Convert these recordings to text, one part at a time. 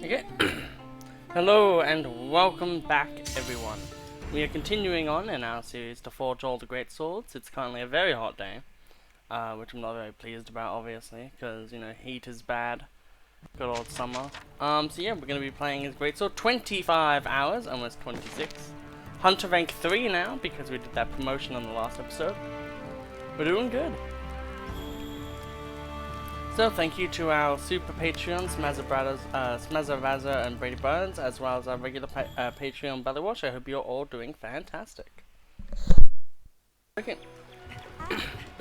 Okay. Hello and welcome back, everyone. We are continuing on in our series to forge all the great swords. It's currently a very hot day, which I'm not very pleased about, obviously, because you know heat is bad. Good old summer. So yeah, we're gonna be playing as Greatsword 25 hours, almost 26. Hunter rank 3 now because we did that promotion on the last episode. We're doing good. So thank you to our super Patreons, Smazavaza and Brady Burns, as well as our regular Patreon Bellywash. I hope you're all doing fantastic. Okay.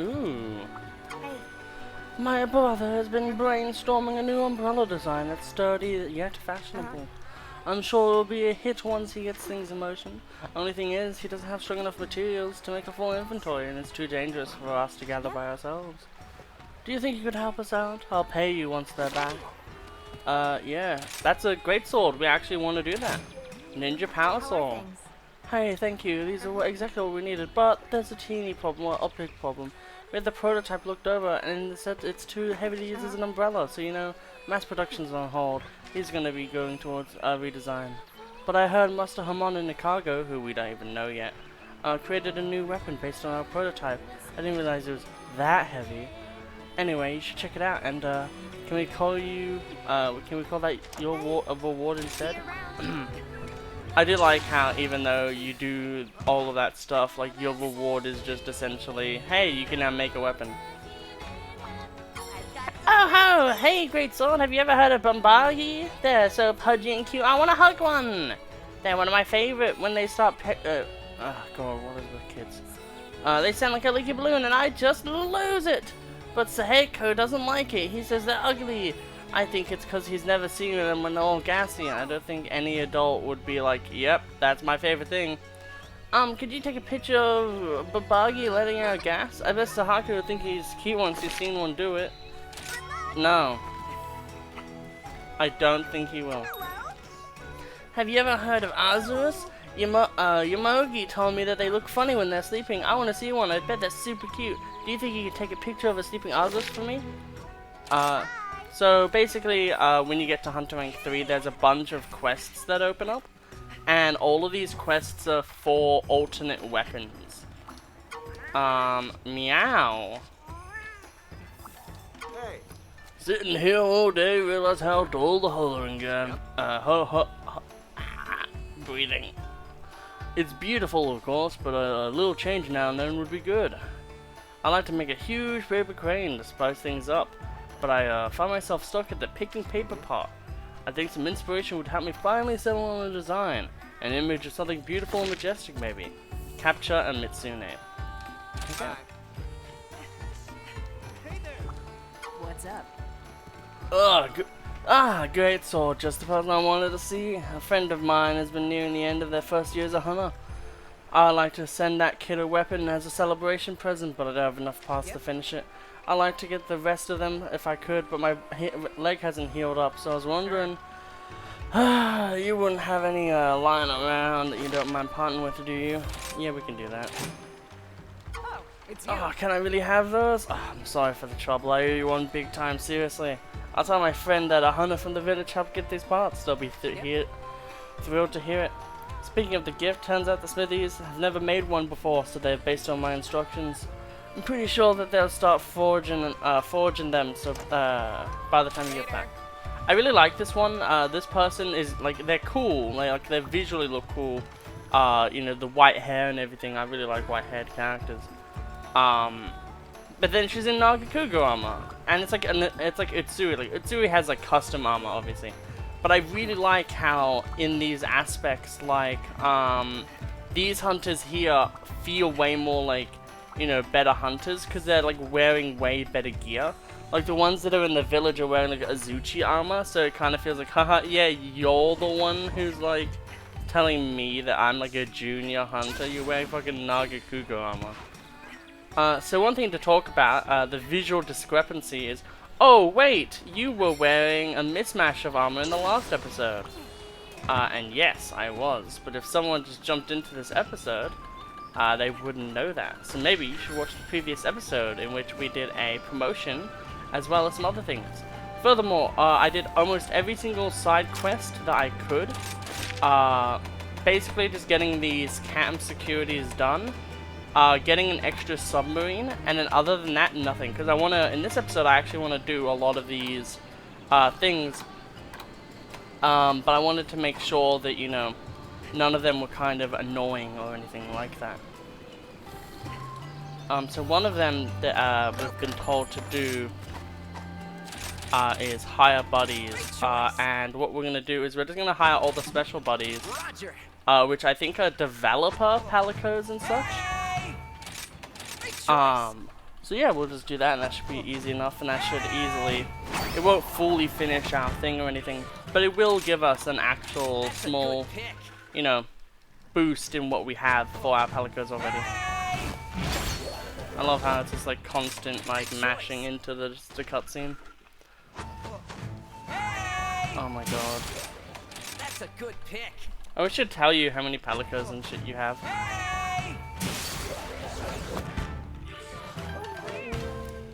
Ooh. My brother has been brainstorming a new umbrella design that's sturdy yet fashionable. I'm sure it'll be a hit once he gets things in motion. Only thing is, he doesn't have strong enough materials to make a full inventory, and it's too dangerous for us to gather by ourselves. Do you think you could help us out? I'll pay you once they're back. Yeah, that's a great sword. We actually want to do that. Ninja Power Sword. Hey, thank you. These are exactly what we needed, but there's a teeny problem, or optic problem. We had the prototype looked over, and it said it's too heavy to use as an umbrella, so you know, mass production's on hold. He's going to be going towards a redesign. But I heard Master Hamon in Chicago, who we don't even know yet, created a new weapon based on our prototype. I didn't realize it was that heavy. Anyway, you should check it out, and can we call you, can we call that your reward instead? I do like how even though you do all of that stuff, like your reward is just essentially, hey, you can now make a weapon. Oh ho! Hey Greatsword, have you ever heard of Bombagi? They're so pudgy and cute, I want to hug one! They're one of my favorite when they start oh god, what are the kids? They sound like a leaky balloon and I just lose it! But Saheko doesn't like it. He says they're ugly. I think it's because he's never seen them when they're all gassy. I don't think any adult would be like, yep, that's my favorite thing. Could you take a picture of Babagi letting out gas? I bet Sahako would think he's cute once he's seen one do it. No. I don't think he will. Have you ever heard of Azurus? Yomogi told me that they look funny when they're sleeping. I want to see one. I bet that's super cute. Do you think you could take a picture of a sleeping Azurus for me? So basically, when you get to Hunter rank 3, there's a bunch of quests that open up. And all of these quests are for alternate weapons. Meow. Hey. Sitting here all day, realize how dull the hollering got. Breathing. It's beautiful, of course, but a little change now and then would be good. I like to make a huge paper crane to spice things up, but I find myself stuck at the picking paper part. I think some inspiration would help me finally settle on a design. An image of something beautiful and majestic, maybe. Capture and Mitsune. Okay. Hey there. What's up? Great sword, just the person I wanted to see. A friend of mine has been nearing the end of their first year as a hunter. I'd like to send that kid a weapon as a celebration present, but I don't have enough parts to finish it. I'd like to get the rest of them if I could, but my leg hasn't healed up, so I was wondering, you wouldn't have any lying around that you don't mind parting with, do you? Yeah, we can do that. Oh, it's you. Oh, can I really have those? Oh, I'm sorry for the trouble. I owe you one big time, seriously. I'll tell my friend that a hunter from the village helped get these parts. They'll be thrilled to hear it. Speaking of the gift, turns out the smithies have never made one before, so they're based on my instructions. I'm pretty sure that they'll start forging them, so by the time you get back. I really like this one. This person is like, they're cool, like they visually look cool. You know, the white hair and everything. I really like white-haired characters. But then she's in Nagakugo armor, and it's like Utsui. Like Utsui has like custom armor, obviously. But I really like how in these aspects, like these hunters here feel way more like, you know, better hunters because they're like wearing way better gear. Like the ones that are in the village are wearing like Azuchi armor, so it kind of feels like, haha, yeah, you're the one who's like telling me that I'm like a junior hunter. You're wearing fucking Nagakugo armor. So one thing to talk about, the visual discrepancy is, oh wait, you were wearing a mismatch of armor in the last episode. And yes, I was, but if someone just jumped into this episode, they wouldn't know that. So maybe you should watch the previous episode in which we did a promotion, as well as some other things. Furthermore, I did almost every single side quest that I could. Basically just getting these camp securities done. Getting an extra submarine, and then other than that, nothing. Because I want to, in this episode, I actually want to do a lot of these things. But I wanted to make sure that, you know, none of them were kind of annoying or anything like that. So one of them that we've been told to do is hire buddies. And what we're going to do is we're just going to hire all the special buddies. Which I think are developer palicos and such. So yeah, we'll just do that, and that should be easy enough, and that should easily, it won't fully finish our thing or anything, but it will give us an actual small, you know, boost in what we have for our palicos already. I love how it's just like constant like mashing into the cutscene. Oh my god. That's a good pick. I should tell you how many palicos and shit you have.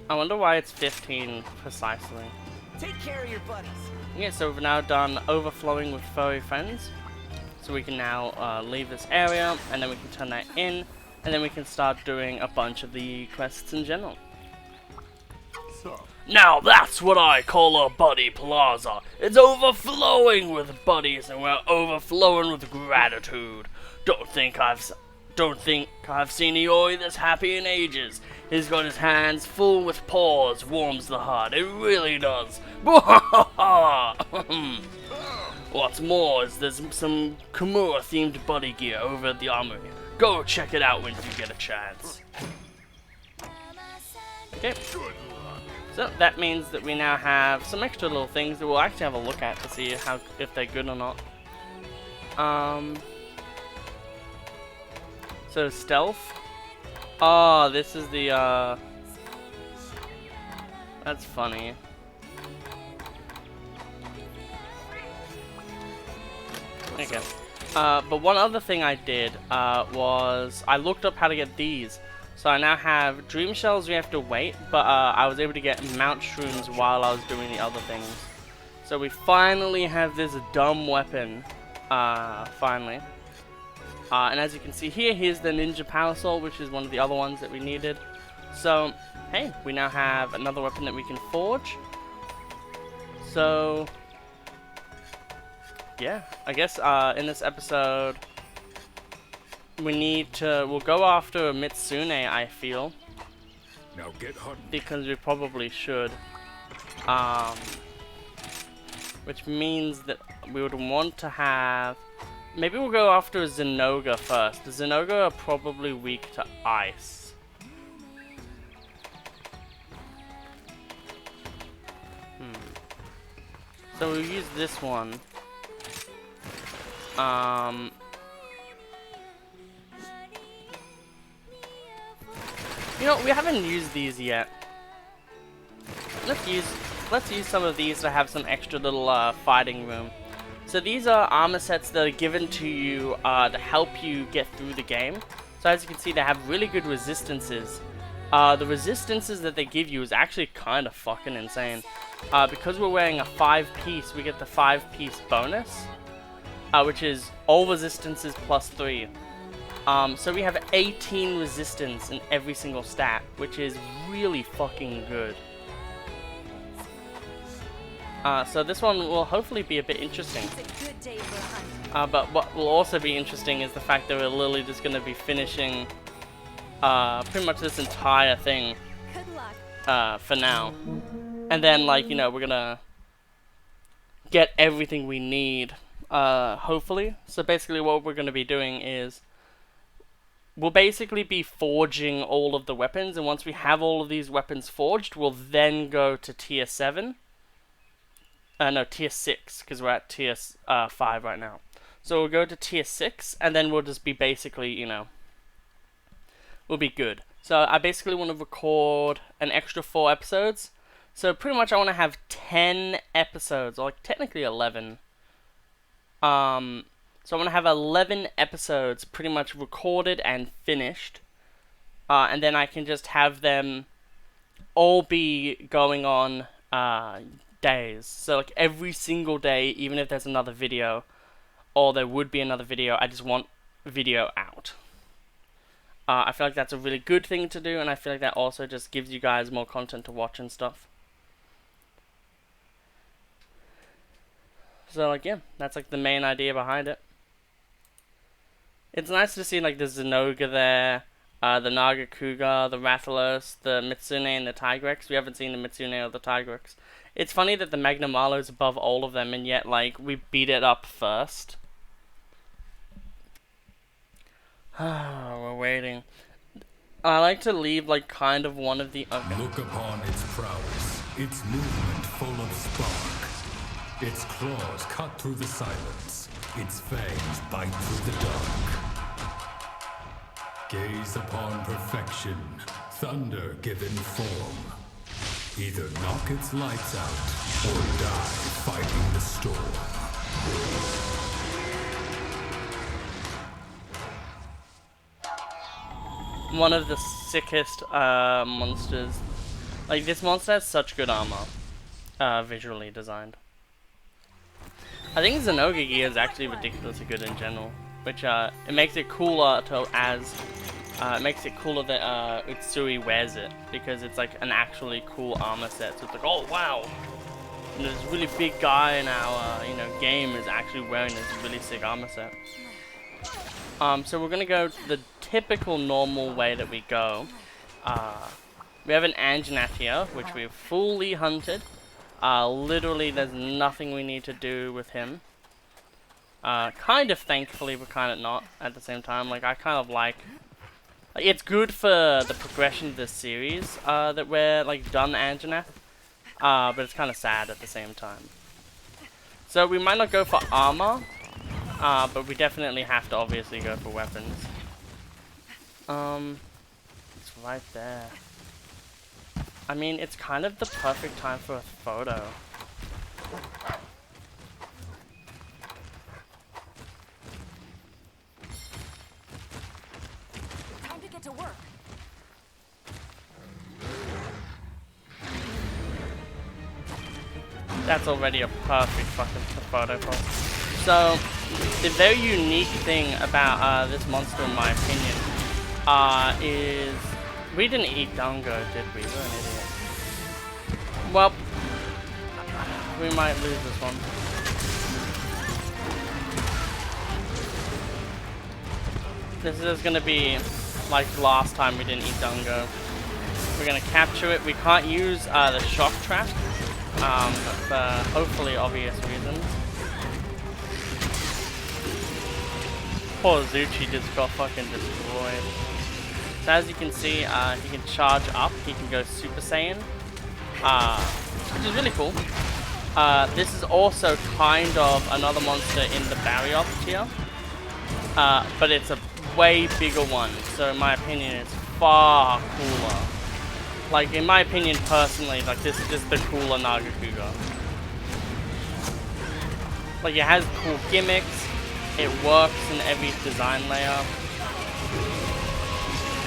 I wonder why it's 15 precisely. Take care of your buddies. Yeah, so we've now done overflowing with furry friends. So we can now leave this area, and then we can turn that in, and then we can start doing a bunch of the quests in general. Now that's what I call a buddy plaza. It's overflowing with buddies, and we're overflowing with gratitude. Don't think I've seen Eeyore this happy in ages. He's got his hands full with paws, warms the heart. It really does. What's more is there's some Kimura themed buddy gear over at the armory. Go check it out when you get a chance. Okay. So that means that we now have some extra little things that we'll actually have a look at to see if they're good or not. So stealth. Oh, this is the that's funny. Okay. But one other thing I did was I looked up how to get these. So I now have dream shells. We have to wait, but I was able to get mount shrooms while I was doing the other things. So we finally have this dumb weapon. Finally. And as you can see here, here's the Ninja Parasol, which is one of the other ones that we needed. So, hey, we now have another weapon that we can forge. So, yeah, I guess in this episode, we'll go after Mitsune, I feel. Now get hunting. Because we probably should. Which means that we would want to have... Maybe we'll go after a Zinogre first. The Zinogre are probably weak to ice. So we'll use this one. You know, we haven't used these yet. Let's use some of these to have some extra little fighting room. So these are armor sets that are given to you to help you get through the game. So as you can see, they have really good resistances. The resistances that they give you is actually kind of fucking insane. Because we're wearing a 5-piece, we get the 5-piece bonus, which is all resistances plus 3. So we have 18 resistance in every single stat, which is really fucking good. So this one will hopefully be a bit interesting. It's a good day for a hunt. But what will also be interesting is the fact that we're literally just going to be finishing pretty much this entire thing Good luck. for now. And then, like, you know, we're going to get everything we need, hopefully. So basically what we're going to be doing is we'll basically be forging all of the weapons. And once we have all of these weapons forged, we'll then go to tier 7. No, tier 6, because we're at tier 5 right now. So we'll go to tier 6, and then we'll just be basically, you know, we'll be good. So I basically want to record an extra 4 episodes. So pretty much I want to have 10 episodes, or like technically 11. So I want to have 11 episodes pretty much recorded and finished. And then I can just have them all be going on days. So like every single day, even if there's another video, or there would be another video, I just want video out. I feel like that's a really good thing to do, and I feel like that also just gives you guys more content to watch and stuff. So like yeah, that's like the main idea behind it. It's nice to see like the Zinogre there, the Nagakuga, the Rathalos, the Mitsune, and the Tigrex. We haven't seen the Mitsune or the Tigrex. It's funny that the Magnamalo is above all of them, and yet like we beat it up first. We're waiting. I like to leave like kind of one of the. Okay. Look upon its prowess, its movement full of spark. Its claws cut through the silence, its fangs bite through the dark. Gaze upon perfection, thunder given form. Either knock its lights out, or die fighting the storm. One of the sickest monsters. Like, this monster has such good armor. Visually designed. I think Zinogre gear is actually ridiculously good in general. Which, it makes it cooler to it makes it cooler that Utsui wears it. Because it's like an actually cool armor set. So it's like, oh wow! You know, this really big guy in our, game is actually wearing this really sick armor set. So we're gonna go the typical normal way that we go. We have an Anjanath here, which we've fully hunted. Literally, there's nothing we need to do with him. Kind of thankfully, but kind of not at the same time. Like, I kind of like it's good for the progression of this series that we're like done Anjanath. But it's kind of sad at the same time. So we might not go for armor. But we definitely have to obviously go for weapons. It's right there. I mean, it's kind of the perfect time for a photo. Time to get to work. That's already a perfect fucking photo pose. So, the very unique thing about this monster, in my opinion, is we didn't eat Dango, did we? We're an idiot. Well, we might lose this one. This is gonna be like last time we didn't eat Dango. We're gonna capture it. We can't use the shock trap, for hopefully obvious reasons. Poor Zuchi just got fucking destroyed. So as you can see, he can charge up, he can go Super Saiyan, which is really cool. This is also kind of another monster in the Barrier tier, but it's a way bigger one, so in my opinion it's far cooler. Like, in my opinion personally, like, this is just the cooler Nagakuga. Like, it has cool gimmicks. It works in every design layer.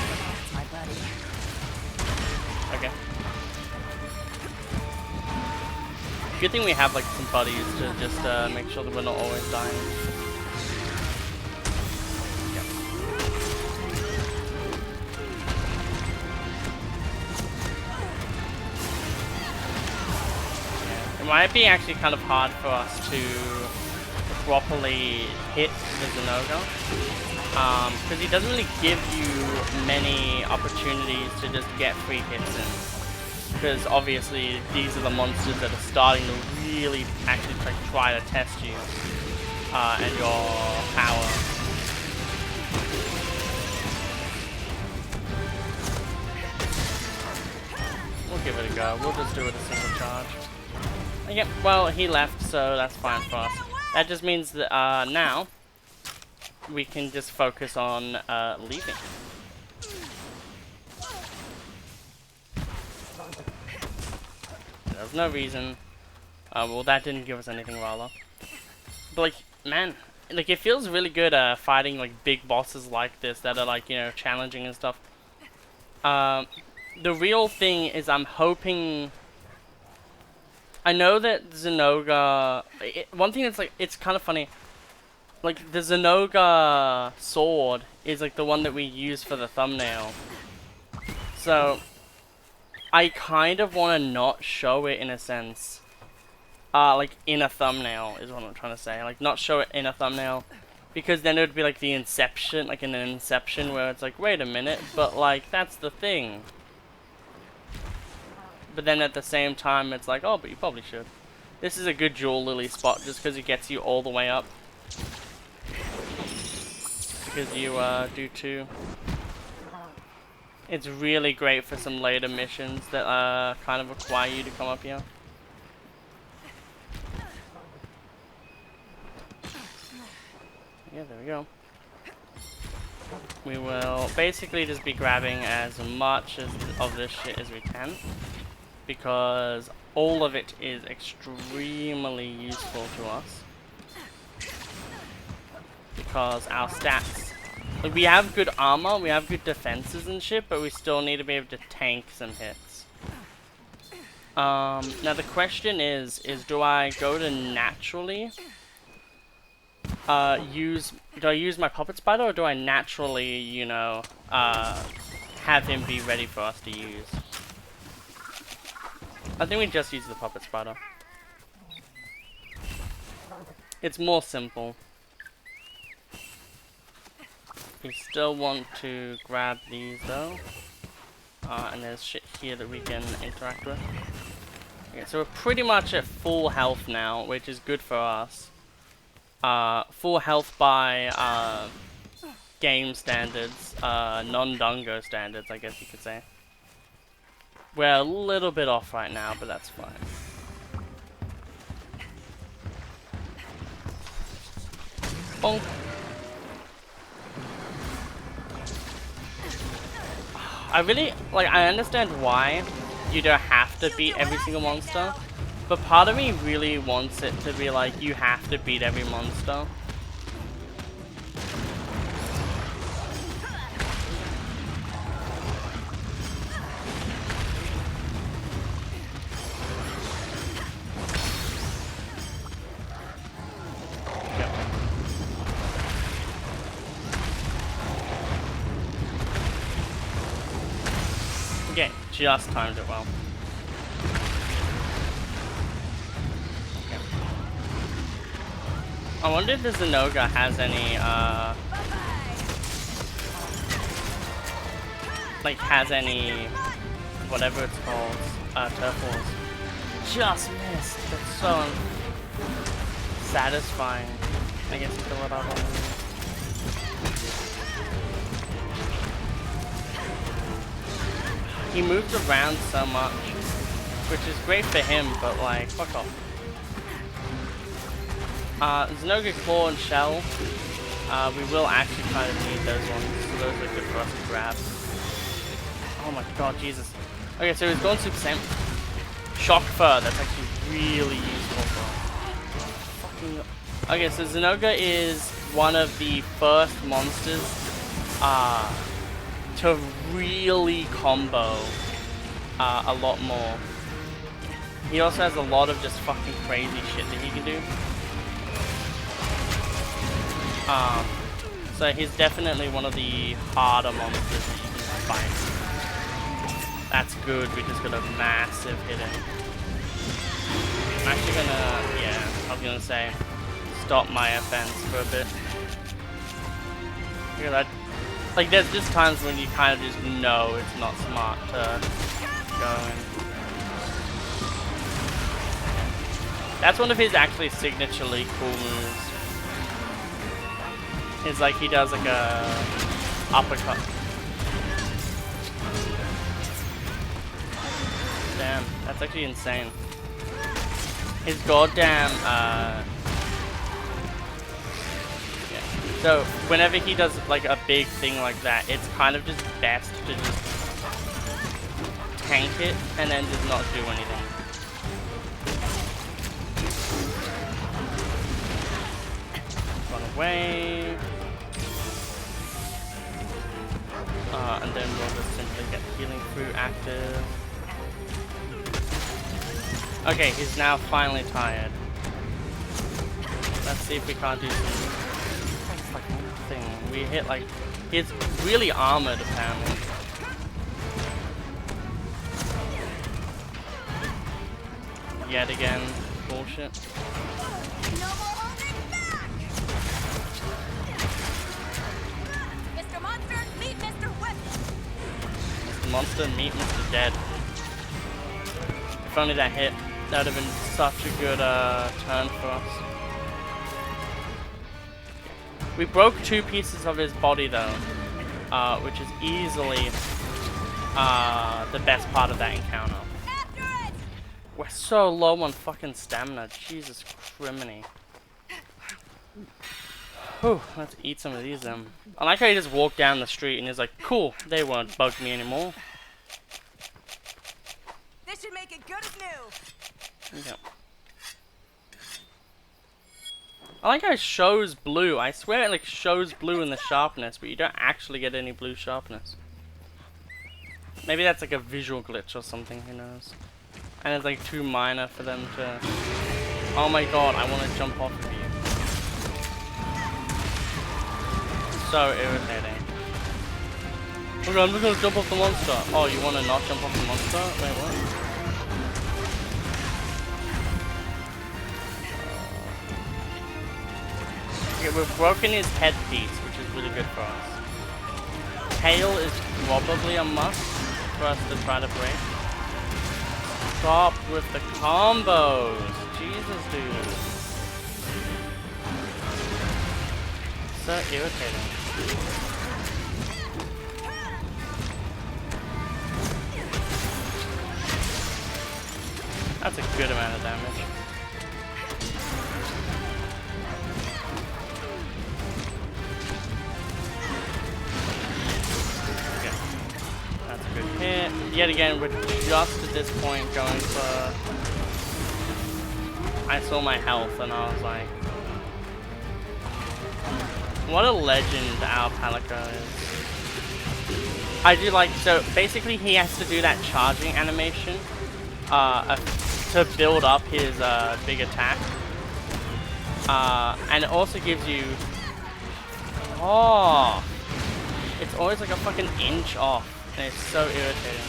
That's my buddy. Okay. Good thing we have like some buddies to just make sure that we're not always dying. Yep. It might be actually kind of hard for us to properly hit the Zinogre, because he doesn't really give you many opportunities to just get free hits in, because obviously these are the monsters that are starting to really actually try to test you and your power. We'll give it a go. We'll just do it a single charge. Yep, well, he left, so that's fine for us. That just means that now we can just focus on leaving. There's no reason. Well, that didn't give us anything rather. But like, man, like it feels really good fighting like big bosses like this that are like, you know, challenging and stuff. The real thing is I'm hoping I know that Zinogre. One thing that's like, it's kind of funny. Like the Zinogre sword is like the one that we use for the thumbnail. So I kind of want to not show it in a sense. Like in a thumbnail is what I'm trying to say. Like not show it in a thumbnail. Because then it would be like the Inception, like in an Inception where it's like, wait a minute, but like, that's the thing. But then at the same time, it's like, oh, but you probably should. This is a good Jewel Lily spot just because it gets you all the way up. Because you do too. It's really great for some later missions that kind of require you to come up here. Yeah, there we go. We will basically just be grabbing as much of this shit as we can, because all of it is extremely useful to us. Because our stats, like, we have good armor, we have good defenses and shit, but we still need to be able to tank some hits. Now the question is do I go to naturally? Do I use my puppet spider, or do I naturally, you know, have him be ready for us to use? I think we just use the puppet spider. It's more simple. We still want to grab these though. And there's shit here that we can interact with. Okay, so we're pretty much at full health now, which is good for us. Full health by game standards, non-Dungo standards, I guess you could say. We're a little bit off right now, but that's fine. Bonk. I really, like, I understand why you don't have to beat every single monster, but part of me really wants it to be like, you have to beat every monster. Okay, just timed it well. Okay. I wonder if the Zinogre has any, like, whatever it's called, turtles. Just missed. That's so satisfying. I guess you can let out on. He moves around so much, which is great for him, but like, fuck off. Zinogre Claw and Shell, we will actually kind of need those ones, so those are good for us to grab. Oh my god, Jesus. Okay, so he's going Super Saiyan. Shock Fur, that's actually really useful for us. Fucking... Okay, so Zinogre is one of the first monsters, to really combo a lot more. He also has a lot of just fucking crazy shit that he can do. So he's definitely one of the harder monsters that you can fight. That's good, we just got a massive hit in. I'm actually gonna, yeah, I was gonna say, stop my offense for a bit. Look at that. Like, there's just times when you kind of just know it's not smart to go in. That's one of his actually signaturely cool moves. It's like he does like a uppercut. Damn, that's actually insane. His goddamn, so, whenever he does, like, a big thing like that, it's kind of just best to just tank it and then just not do anything. Run away. And then we'll just simply get Healing Fruit active. Okay, he's now finally tired. Let's see if we can't do something. That's like nothing. We hit like... He's really armored, apparently. Yet again. Bullshit. No more holding back! Mr. Monster, meet Mr. Whip! Mr. Monster, meet Mr. Dead. If only that hit. That would have been such a good turn for us. We broke 2 pieces of his body though, which is easily the best part of that encounter. After it! We're so low on fucking stamina, Jesus criminy. Whew, let's eat some of these then. I like how he just walked down the street and he's like, cool, they won't bug me anymore. This should make it good as new! Yep. I like how it shows blue. I swear it like shows blue in the sharpness, but you don't actually get any blue sharpness. Maybe that's like a visual glitch or something, who knows. And it's like too minor for them to... Oh my god, I want to jump off of you. So irritating. Okay, I'm just gonna jump off the monster. Oh, you want to not jump off the monster? Wait, what? Okay, we've broken his headpiece, which is really good for us. Tail is probably a must for us to try to break. Stop with the combos! Jesus, dude. So irritating. That's a good amount of damage. Good hit. Yet again, we're just at this point going for... I saw my health and I was like... What a legend our Palico is. I do like... So, basically he has to do that charging animation to build up his big attack. And it also gives you... Oh! It's always like a fucking inch off. And it's so irritating.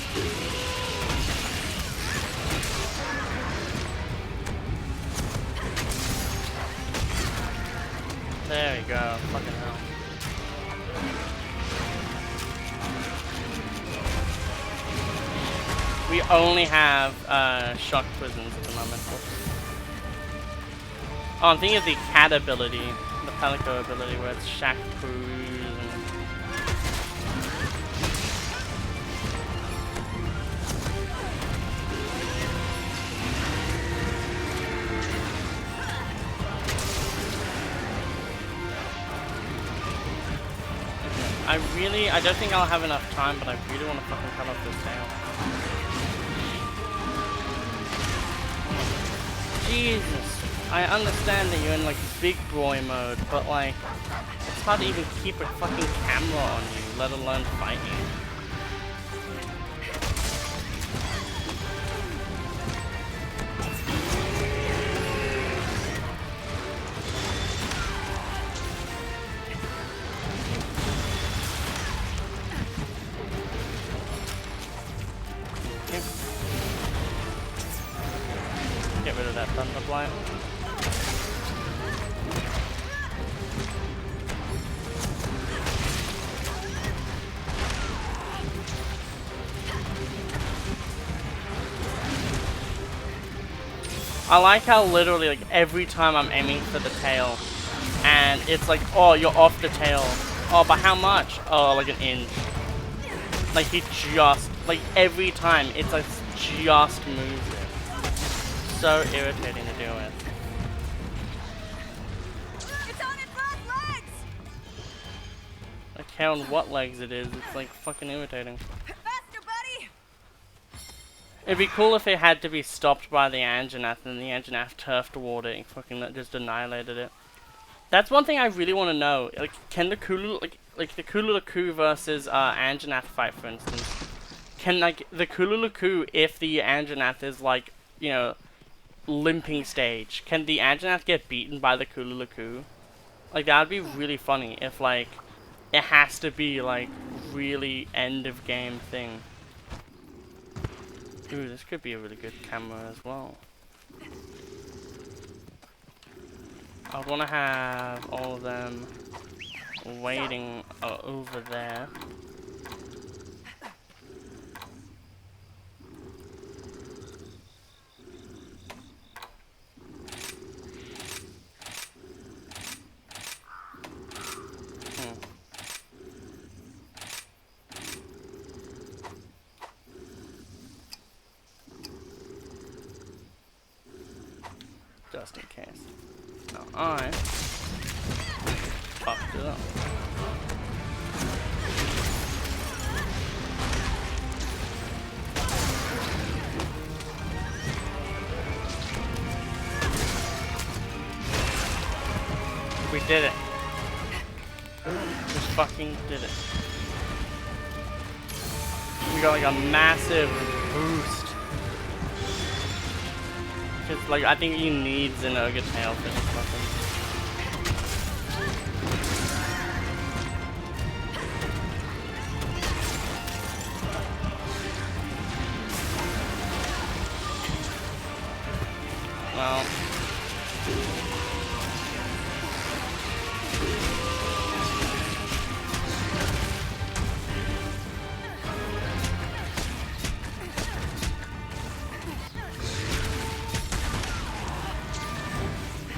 There we go. Fucking hell. We only have shock prisons at the moment. Oh, I'm thinking of the cat ability, the Palico ability, where it's shack cruise and... I don't think I'll have enough time, but I really want to fucking cut off this tail. Jesus. I understand that you're in like big boy mode, but like, it's hard to even keep a fucking camera on you, let alone fight you. Get rid of that thunder blight. I like how literally like every time I'm aiming for the tail and it's like, oh, you're off the tail. Oh, by how much? Oh, like an inch. Like he just, like every time it's like just moves it. So irritating to deal with. It's on its last legs! I don't care on what legs it is, it's like fucking irritating. Faster, buddy! It'd be cool if it had to be stopped by the Anjanath and the Anjanath turfed toward it and fucking just annihilated it. That's one thing I really want to know. Like, can the Kulu, like the Kululuku versus Anjanath fight, for instance, can like the Kululuku, if the Anjanath is like, you know, limping stage. Can the Anjanath get beaten by the Kululaku? Like, that'd be really funny if, like, it has to be, like, really end of game thing. Ooh, this could be a really good camera as well. I want to have all of them waiting over there. Just in case. Now I fucked it up. We did it. Just fucking did it. We got like a massive boost. Cause like I think he needs Zinogre tail for this weapon. Well.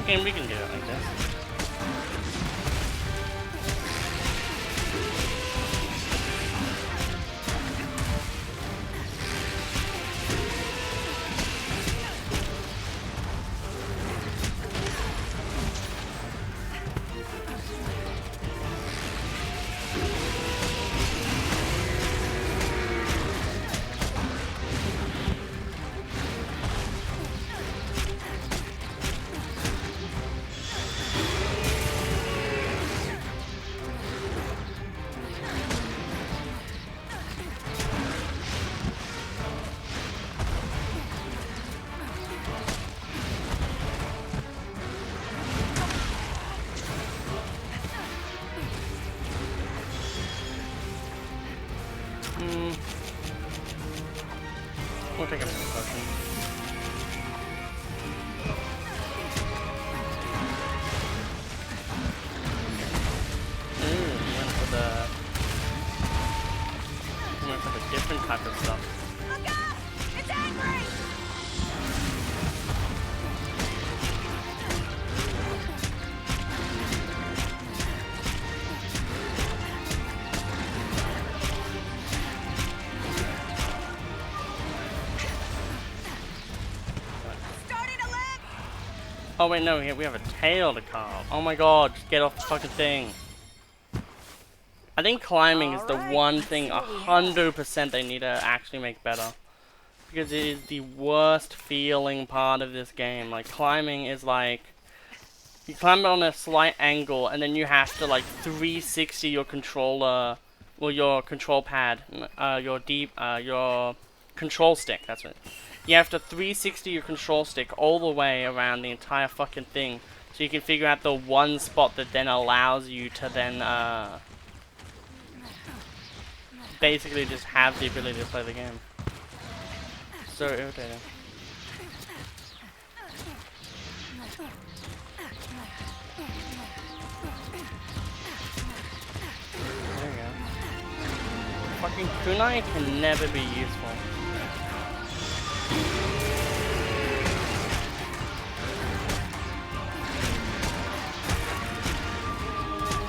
And we can do it like this. We'll take a minute potion. Went for the different type of stuff. Look out! It's angry! Oh wait, no, we have a tail to carve. Oh my god, just get off the fucking thing. I think climbing is the one thing 100% they need to actually make better. Because it is the worst feeling part of this game. Like, climbing is like, you climb on a slight angle and then you have to like 360 your controller, well your control pad, your control stick, that's it. You have to 360 your control stick all the way around the entire fucking thing, so you can figure out the one spot that then allows you to then basically just have the ability to play the game. So irritating. There you go. Fucking kunai can never be useful.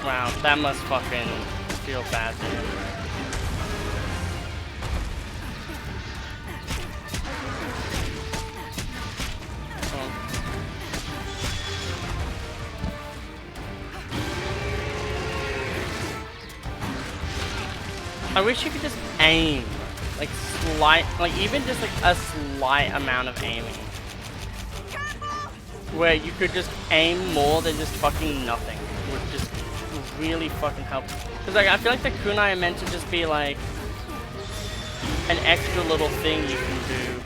Wow, that must fucking feel bad to him. I wish you could just aim, like even just like a slight amount of aiming, where you could just aim more than just fucking nothing, would just really fucking help. Cause like I feel like the kunai are meant to just be like an extra little thing you can do.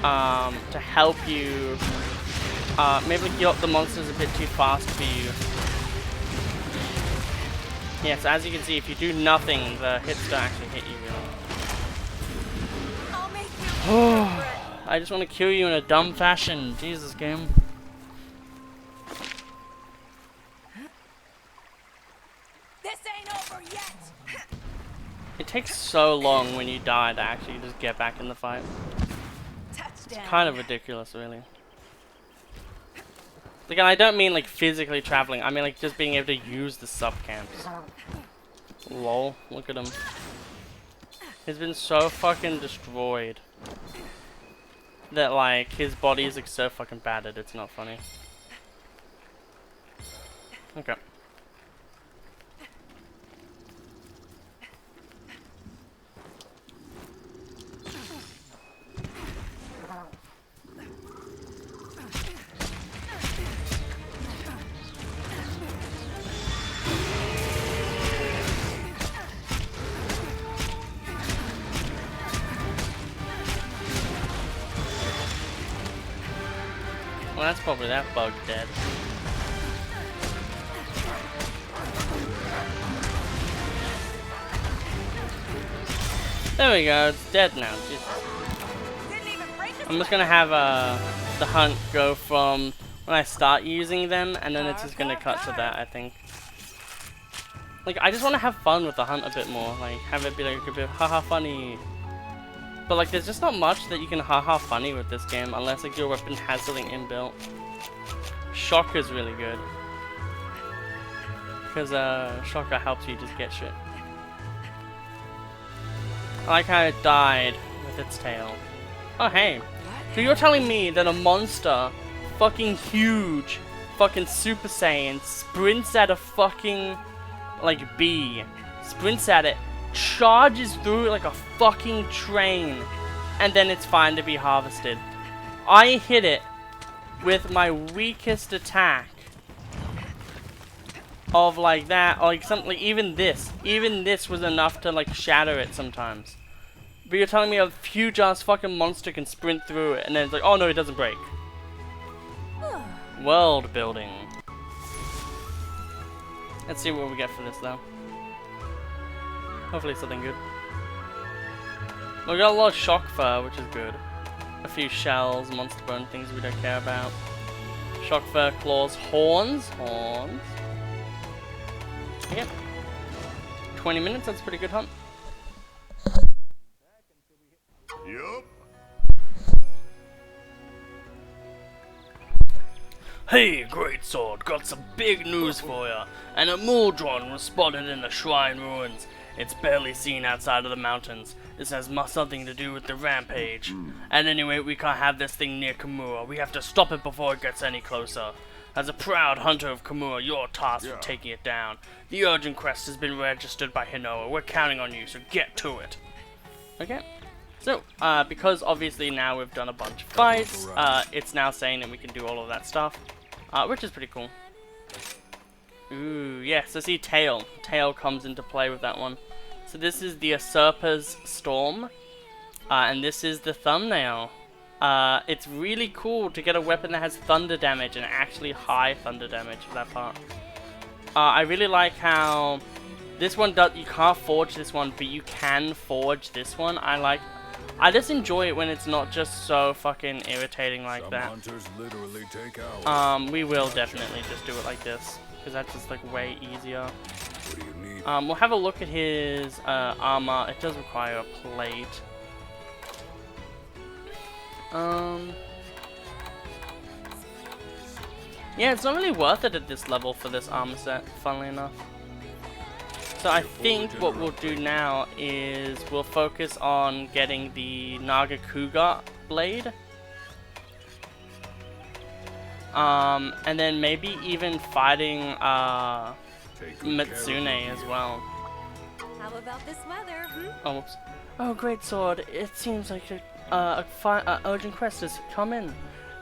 to help you maybe heal up the monsters a bit too fast for you. Yeah, so as you can see, if you do nothing, the hits don't actually hit you really. I'll make you Oh, I just want to kill you in a dumb fashion. Jesus, game. This ain't over yet. It takes so long when you die to actually just get back in the fight. Touchdown. Kind of ridiculous, really. Like, and I don't mean like physically traveling. I mean like just being able to use the sub camps. Lol, look at him. He's been so fucking destroyed that like his body is like so fucking battered. It's not funny. Okay. Well, that's probably that bug dead. There we go, it's dead now. Jesus. Didn't even break a I'm just gonna have the hunt go from when I start using them, and then it's just gonna cut to that, I think. Like, I just want to have fun with the hunt a bit more. Like, have it be like a bit haha funny. But like, there's just not much that you can haha funny with this game, unless like your weapon has something inbuilt. Shocker's really good, because Shocker helps you just get shit. I like how it died with its tail. Oh hey, so you're telling me that a monster, fucking huge, fucking Super Saiyan, sprints at a fucking like bee, sprints at it, charges through it like a fucking train, and then it's fine to be harvested. I hit it with my weakest attack of like that, or like something, like even this was enough to like shatter it sometimes. But you're telling me a huge ass fucking monster can sprint through it, and then it's like, oh no, it doesn't break. World building. Let's see what we get for this though. Hopefully something good. We got a lot of shock fur, which is good. A few shells, monster bone, things we don't care about. Shock fur, claws, horns. Okay. 20 minutes, that's a pretty good hunt. Yup. Hey, Greatsword, got some big news for ya. An Emuldron was spotted in the shrine ruins. It's barely seen outside of the mountains. This has something to do with the rampage. And anyway, we can't have this thing near Kamura. We have to stop it before it gets any closer. As a proud hunter of Kamura, you're tasked with taking it down. The urgent quest has been registered by Hinoa. We're counting on you, so get to it. Okay. So, because obviously now we've done a bunch of fights, it's now saying that we can do all of that stuff. Which is pretty cool. Ooh, yeah, so see Tail. Tail comes into play with that one. So this is the Usurper's Storm, and this is the thumbnail. It's really cool to get a weapon that has thunder damage, and actually high thunder damage for that part. I really like how this one does, you can't forge this one, but you can forge this one. I just enjoy it when it's not just so fucking irritating like Some that. hunters literally take hours. We will definitely just do it like this, because that's just like way easier. What do you need? We'll have a look at his armor. It does require a plate. Yeah, it's not really worth it at this level for this armor set, funnily enough. So I think what we'll do now is we'll focus on getting the Nagakuga blade. And then maybe even fighting Take good care of Mitsune it as here. well. How about this weather, Oh, whoops. Oh, Greatsword, it seems like a urgent quest has come in.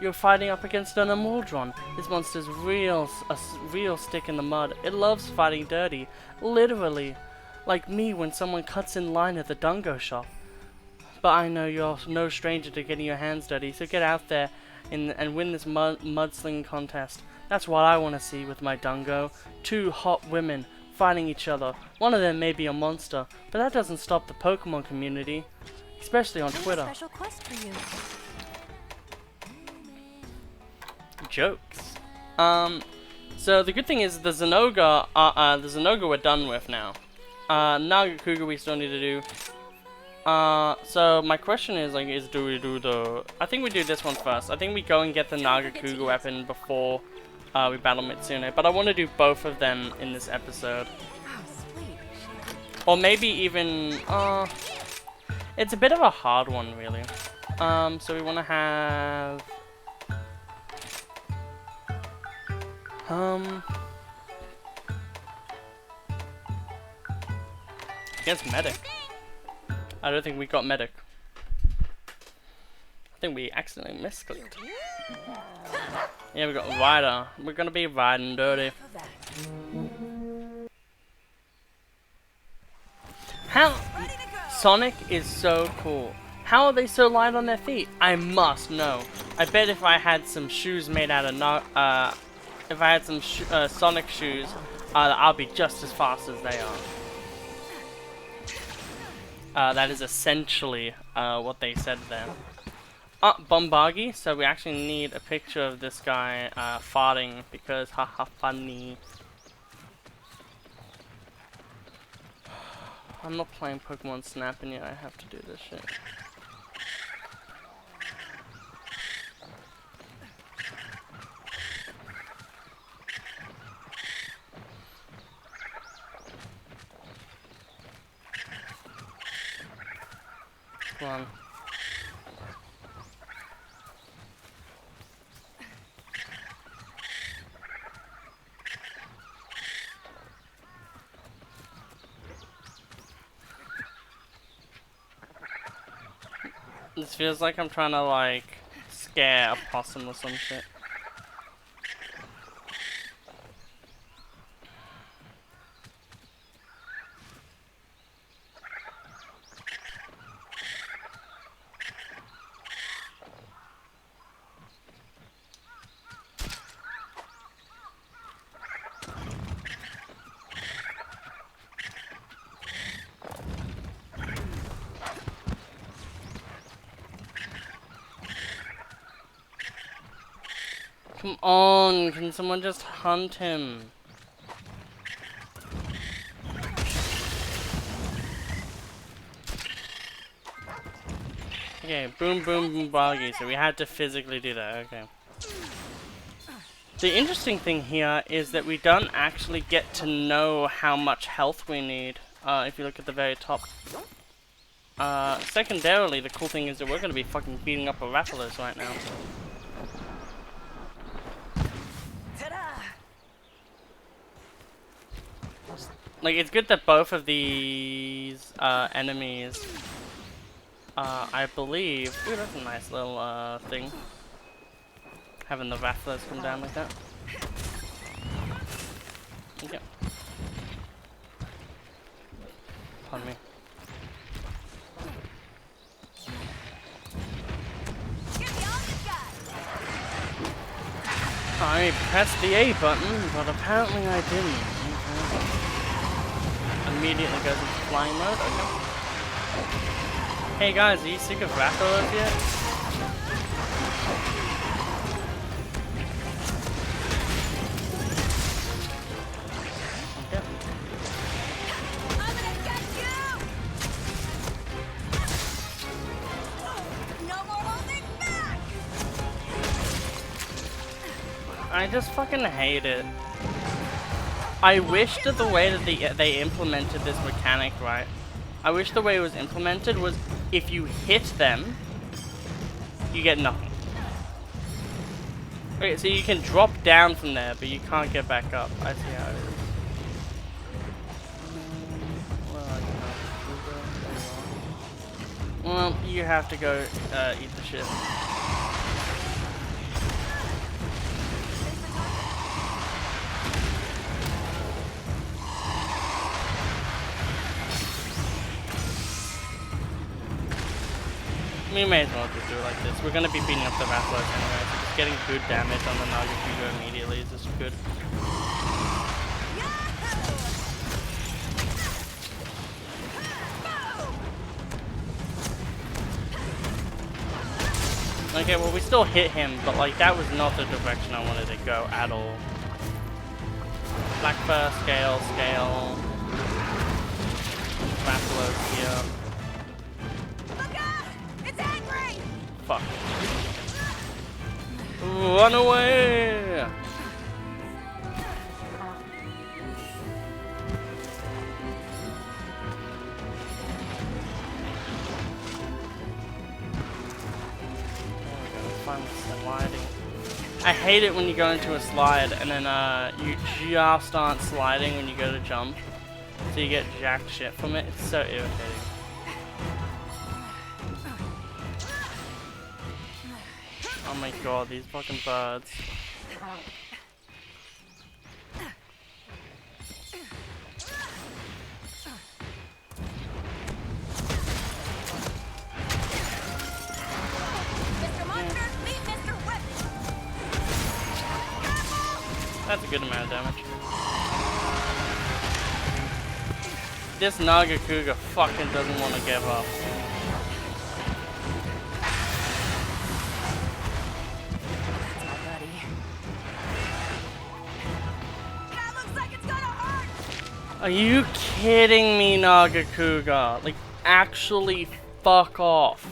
You're fighting up against an Emuldron. This monster's a real stick in the mud. It loves fighting dirty. Literally. Like me when someone cuts in line at the Dungo shop. but I know you're no stranger to getting your hands dirty, so get out there and win this mudslinging contest. That's what I want to see with my Dungo. 2 hot women fighting each other. One of them may be a monster, but that doesn't stop the Pokemon community, especially on Twitter. Special quest for you. Jokes. So the good thing is the Zinogre we're done with now. Nagakuga we still need to do. So my question is do we do I think we do this one first. I think we go and get the Nagakuga weapon before we battle Mitsune, but I want to do both of them in this episode. Or maybe even, it's a bit of a hard one really. So we want to have, I guess medic. I don't think we got medic. I think we accidentally misclicked. Yeah, we got Rider. We're gonna be riding dirty. How Sonic is so cool. How are they so light on their feet? I must know. I bet if I had some shoes made out of if I had some Sonic shoes, I'll be just as fast as they are. That is essentially what they said there. Bombagi, so we actually need a picture of this guy farting because haha funny. I'm not playing Pokemon Snap and yet I have to do this shit. Come on. This feels like I'm trying to like scare a possum or some shit. Come on, can someone just hunt him? Okay, boom boom boom boggy, so we had to physically do that, okay. The interesting thing here is that we don't actually get to know how much health we need, if you look at the very top. Secondarily, the cool thing is that we're gonna be fucking beating up a Rathalos right now. Like, it's good that both of these enemies, I believe. Ooh, that's a nice little thing. Having the Rathalos come down like that. Okay. Pardon me. I pressed the A button, but apparently I didn't. Immediately goes into flying mode, okay. Hey guys, are you sick of Rathalos yet? Okay. I'm gonna get you! No more holding back! I just fucking hate it. I wish that the way that they implemented this mechanic, right? I wish the way it was implemented was if you hit them, you get nothing. Okay, so you can drop down from there, but you can't get back up. I see how it is. Well, you have to go eat the shit. We may as well just do it like this. We're gonna be beating up the Rathalos anyway, so just getting good damage on the Nagakuga immediately is just good. Okay, well we still hit him, but like that was not the direction I wanted to go at all. Black Fur, scale. Rathalos here. Look out! It's angry! Fuck. Run away! Sliding. I hate it when you go into a slide and then you just aren't sliding when you go to jump. So you get jack shit from it. It's so irritating. Oh my god, these fucking birds. Mr. Monster, meet Mr. Whip! That's a good amount of damage. This Nagakuga fucking doesn't want to give up. That's my buddy. That looks like it's gonna hurt! Are you kidding me, Nagakuga? Like, actually fuck off.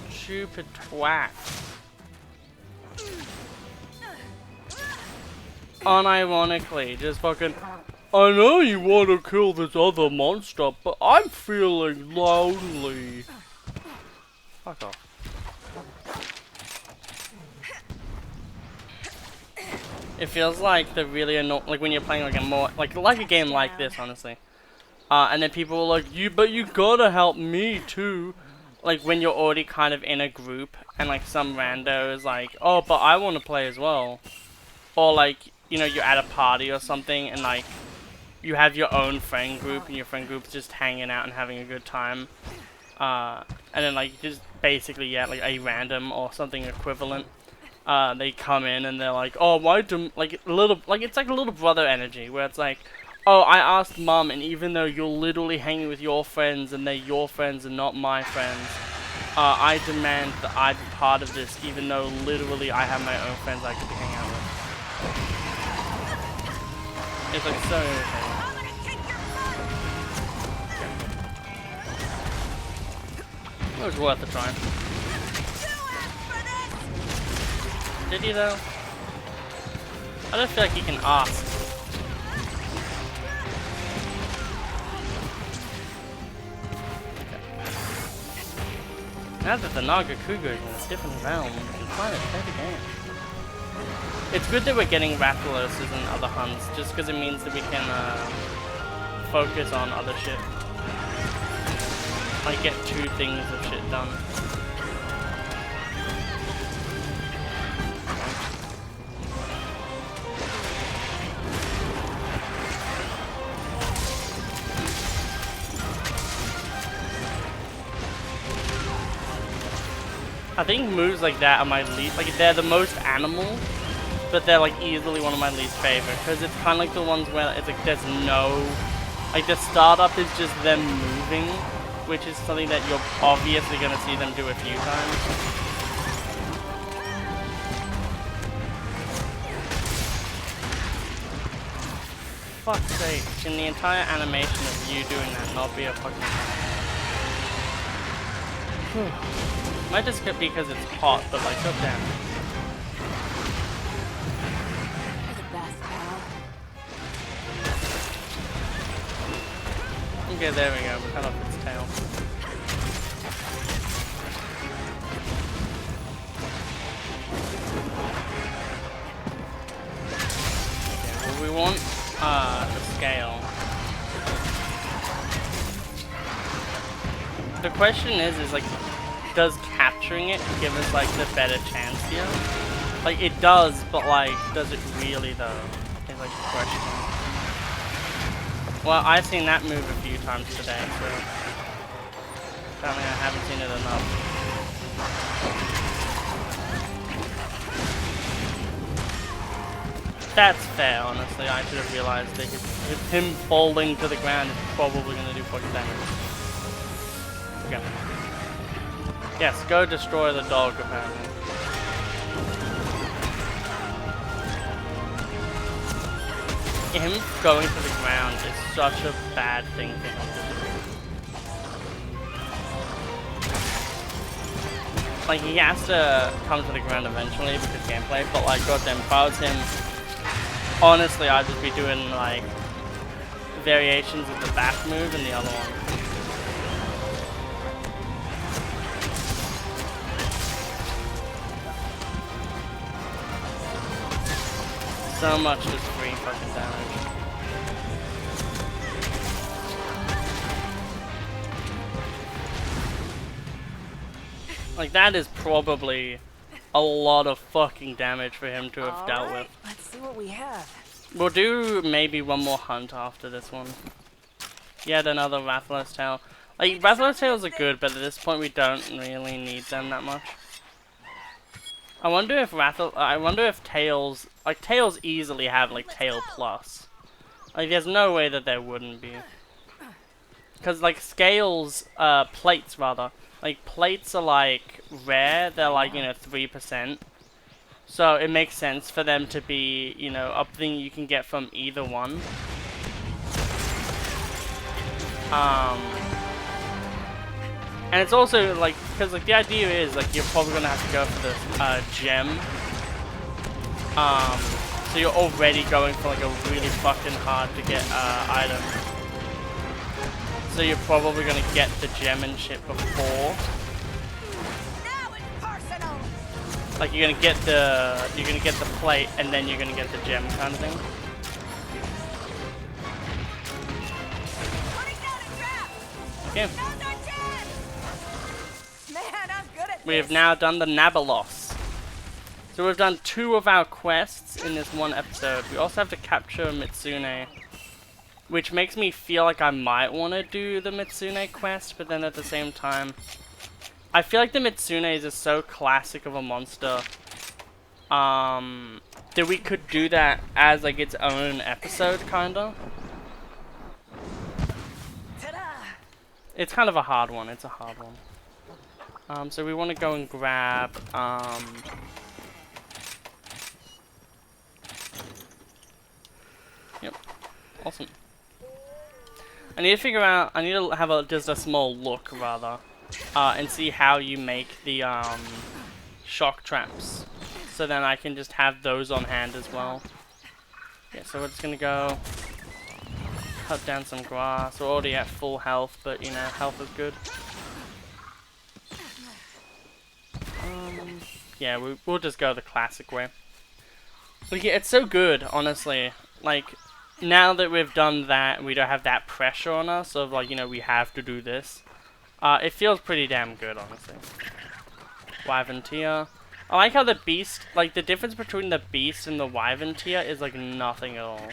Stupid twat. Unironically, just fucking, I know you want to kill this other monster, but I'm feeling lonely. Fuck off. It feels like the really annoying, like when you're playing like a more, like a game like this, honestly. And then people are like, but you gotta help me too. Like when you're already kind of in a group, and like some rando is like, oh, but I want to play as well. Or like, you know, you're at a party or something, and like, you have your own friend group, and your friend group's just hanging out and having a good time. And then like, just basically, yeah, like a random or something equivalent. They come in and they're like, oh, why do, like, it's like a little brother energy, where it's like, oh, I asked mom, and even though you're literally hanging with your friends, and they're your friends and not my friends, I demand that I be part of this, even though literally I have my own friends I could be hanging out with. It's like so irritating. I'm gonna kick your butt! It was worth a try. You asked for this! Did you though? I don't feel like you can ask. Now that the Nagakuga is in a different realm, we can find it every game. It's good that we're getting Rathaloses and other hunts, just because it means that we can focus on other shit. Like get 2 things of shit done. I think moves like that are my least, like they're the most animal, but they're like easily one of my least favorite, because it's kind of like the ones where it's like there's no, like the startup is just them moving, which is something that you're obviously going to see them do a few times. Fuck's sake, can the entire animation of you doing that not be a fucking... Might just be because it's hot, but like, goddamn. You're the best, pal. Okay, there we go. We cut off its tail. Okay, well, we want the scale. The question is like, does capturing it give us like the better chance here? Like it does, but like, does it really though? Is like the question. Well, I've seen that move a few times today, so Apparently I haven't seen it enough. That's fair, honestly. I should have realized that him falling to the ground is probably going to do fucking damage. Okay. Yes, go destroy the dog, apparently. Him going to the ground is such a bad thing for him to do. Like, he has to come to the ground eventually because gameplay, but like, goddamn, if I was him, honestly, I'd just be doing like variations of the back move and the other one. So much just free fucking damage. Like, that is probably a lot of fucking damage for him to have dealt with. Let's see what we have. We'll do maybe one more hunt after this one. Yet another Rathalos tail. Like, Rathalos tails are good, but at this point we don't really need them that much. I wonder if tails, like, tails easily have like tail plus. Like, there's no way that there wouldn't be. Cause like scales, plates rather. Like, plates are like rare. They're like, you know, 3%. So it makes sense for them to be, you know, a thing you can get from either one. And it's also like, because like the idea is like you're probably gonna have to go for this gem. So you're already going for like a really fucking hard to get item. So you're probably gonna get the gem and shit before. Now it's personal. Like you're gonna get the plate and then you're gonna get the gem kind of thing. Okay. We have now done the Nabalos. So we've done 2 of our quests in this one episode. We also have to capture Mitsune, which makes me feel like I might want to do the Mitsune quest, but then at the same time, I feel like the Mitsune is just so classic of a monster that we could do that as like its own episode, kinda. It's kind of a hard one. It's a hard one. So we want to go and grab, yep, awesome. I need to figure out, I need to have just a small look, rather, and see how you make the, shock traps. So then I can just have those on hand as well. Yeah, so we're just gonna go cut down some grass. We're already at full health, but, you know, health is good. Yeah, we'll just go the classic way. Like, yeah, it's so good, honestly. Like, now that we've done that, we don't have that pressure on us of, like, you know, we have to do this. It feels pretty damn good, honestly. Wyvern tier. I like how the beast, like, the difference between the beast and the Wyvern tier is, like, nothing at all.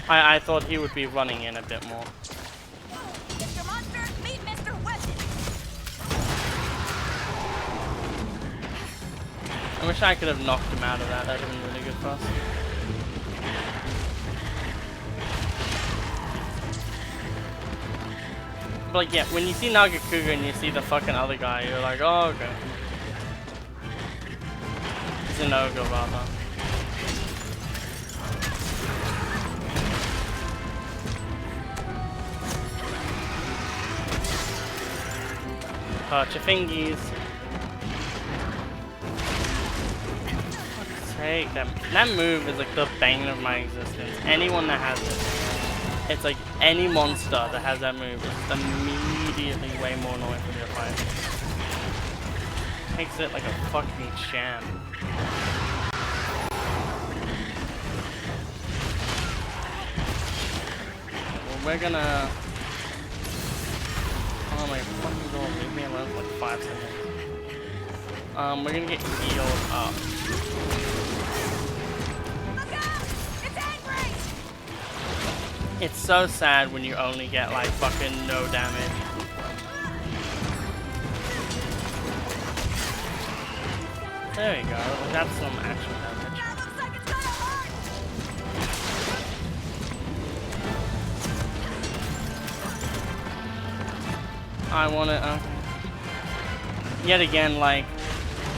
I thought he would be running in a bit more. Mr. Monster, meet Mr. Weapon. I wish I could have knocked him out of that. That would have been really good for us. But like, yeah, when you see Nagakuga and you see the fucking other guy, you're like, oh, okay. Zinogre, rather. Hurt your fingies. Fuck's sake, that move is like the bane of my existence. Anyone that has it, it's like any monster that has that move is immediately way more annoying for me to fight. Takes it like a fucking champ. Well, we're gonna. Oh my fucking god, leave me alone for like 5 seconds. We're gonna get healed up. Look out! It's angry! It's so sad when you only get like fucking no damage. There we go. That's some actual damage. That looks like it's gonna hurt. I want it. Okay. Yet again, like,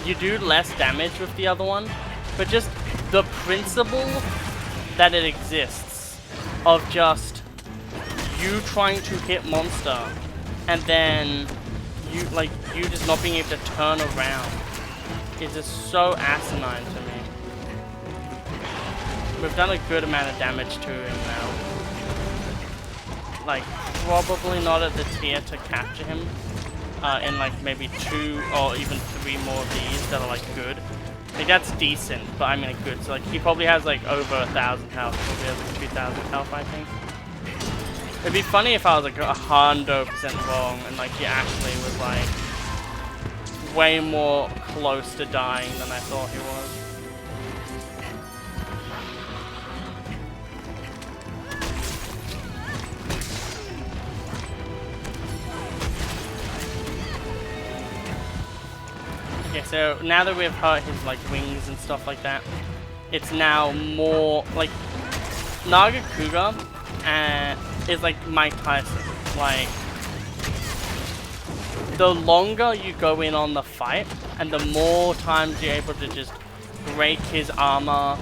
you do less damage with the other one, but just the principle that it exists of just you trying to hit monster and then you just not being able to turn around is just so asinine to me. We've done a good amount of damage to him now. Like, probably not at the tier to capture him. In like maybe 2 or even 3 more of these that are like good. Like that's decent, but I mean like good. So like he probably has like over 1,000 health. Probably has like 2,000 health, I think. It'd be funny if I was like 100% wrong and like he actually was like way more close to dying than I thought he was. Okay, so now that we've hurt his like wings and stuff like that, it's now more like Nagakuga is like Mike Tyson. Like the longer you go in on the fight and the more times you're able to just break his armor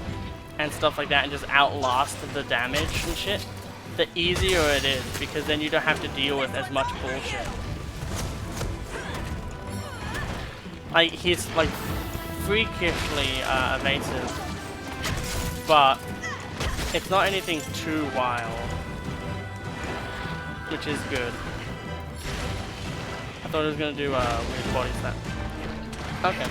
and stuff like that and just outlast the damage and shit, the easier it is because then you don't have to deal with as much bullshit. Like, he's, like, freakishly evasive, but it's not anything too wild, which is good. I thought it was going to do weird body slap. Okay.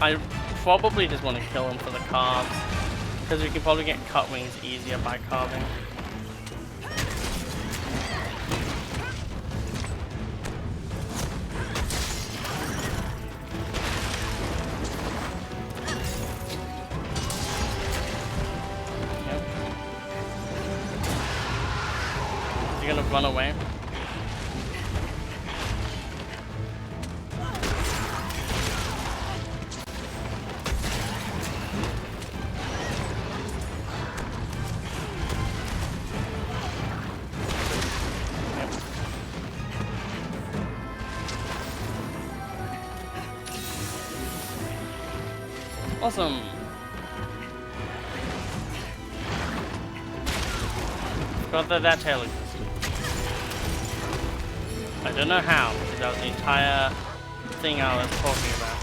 I probably just want to kill him for the carbs, because we can probably get cut wings easier by carving. Gonna run away. Yep. Awesome. Forgot that tail exists. I don't know how, because that was the entire thing I was talking about.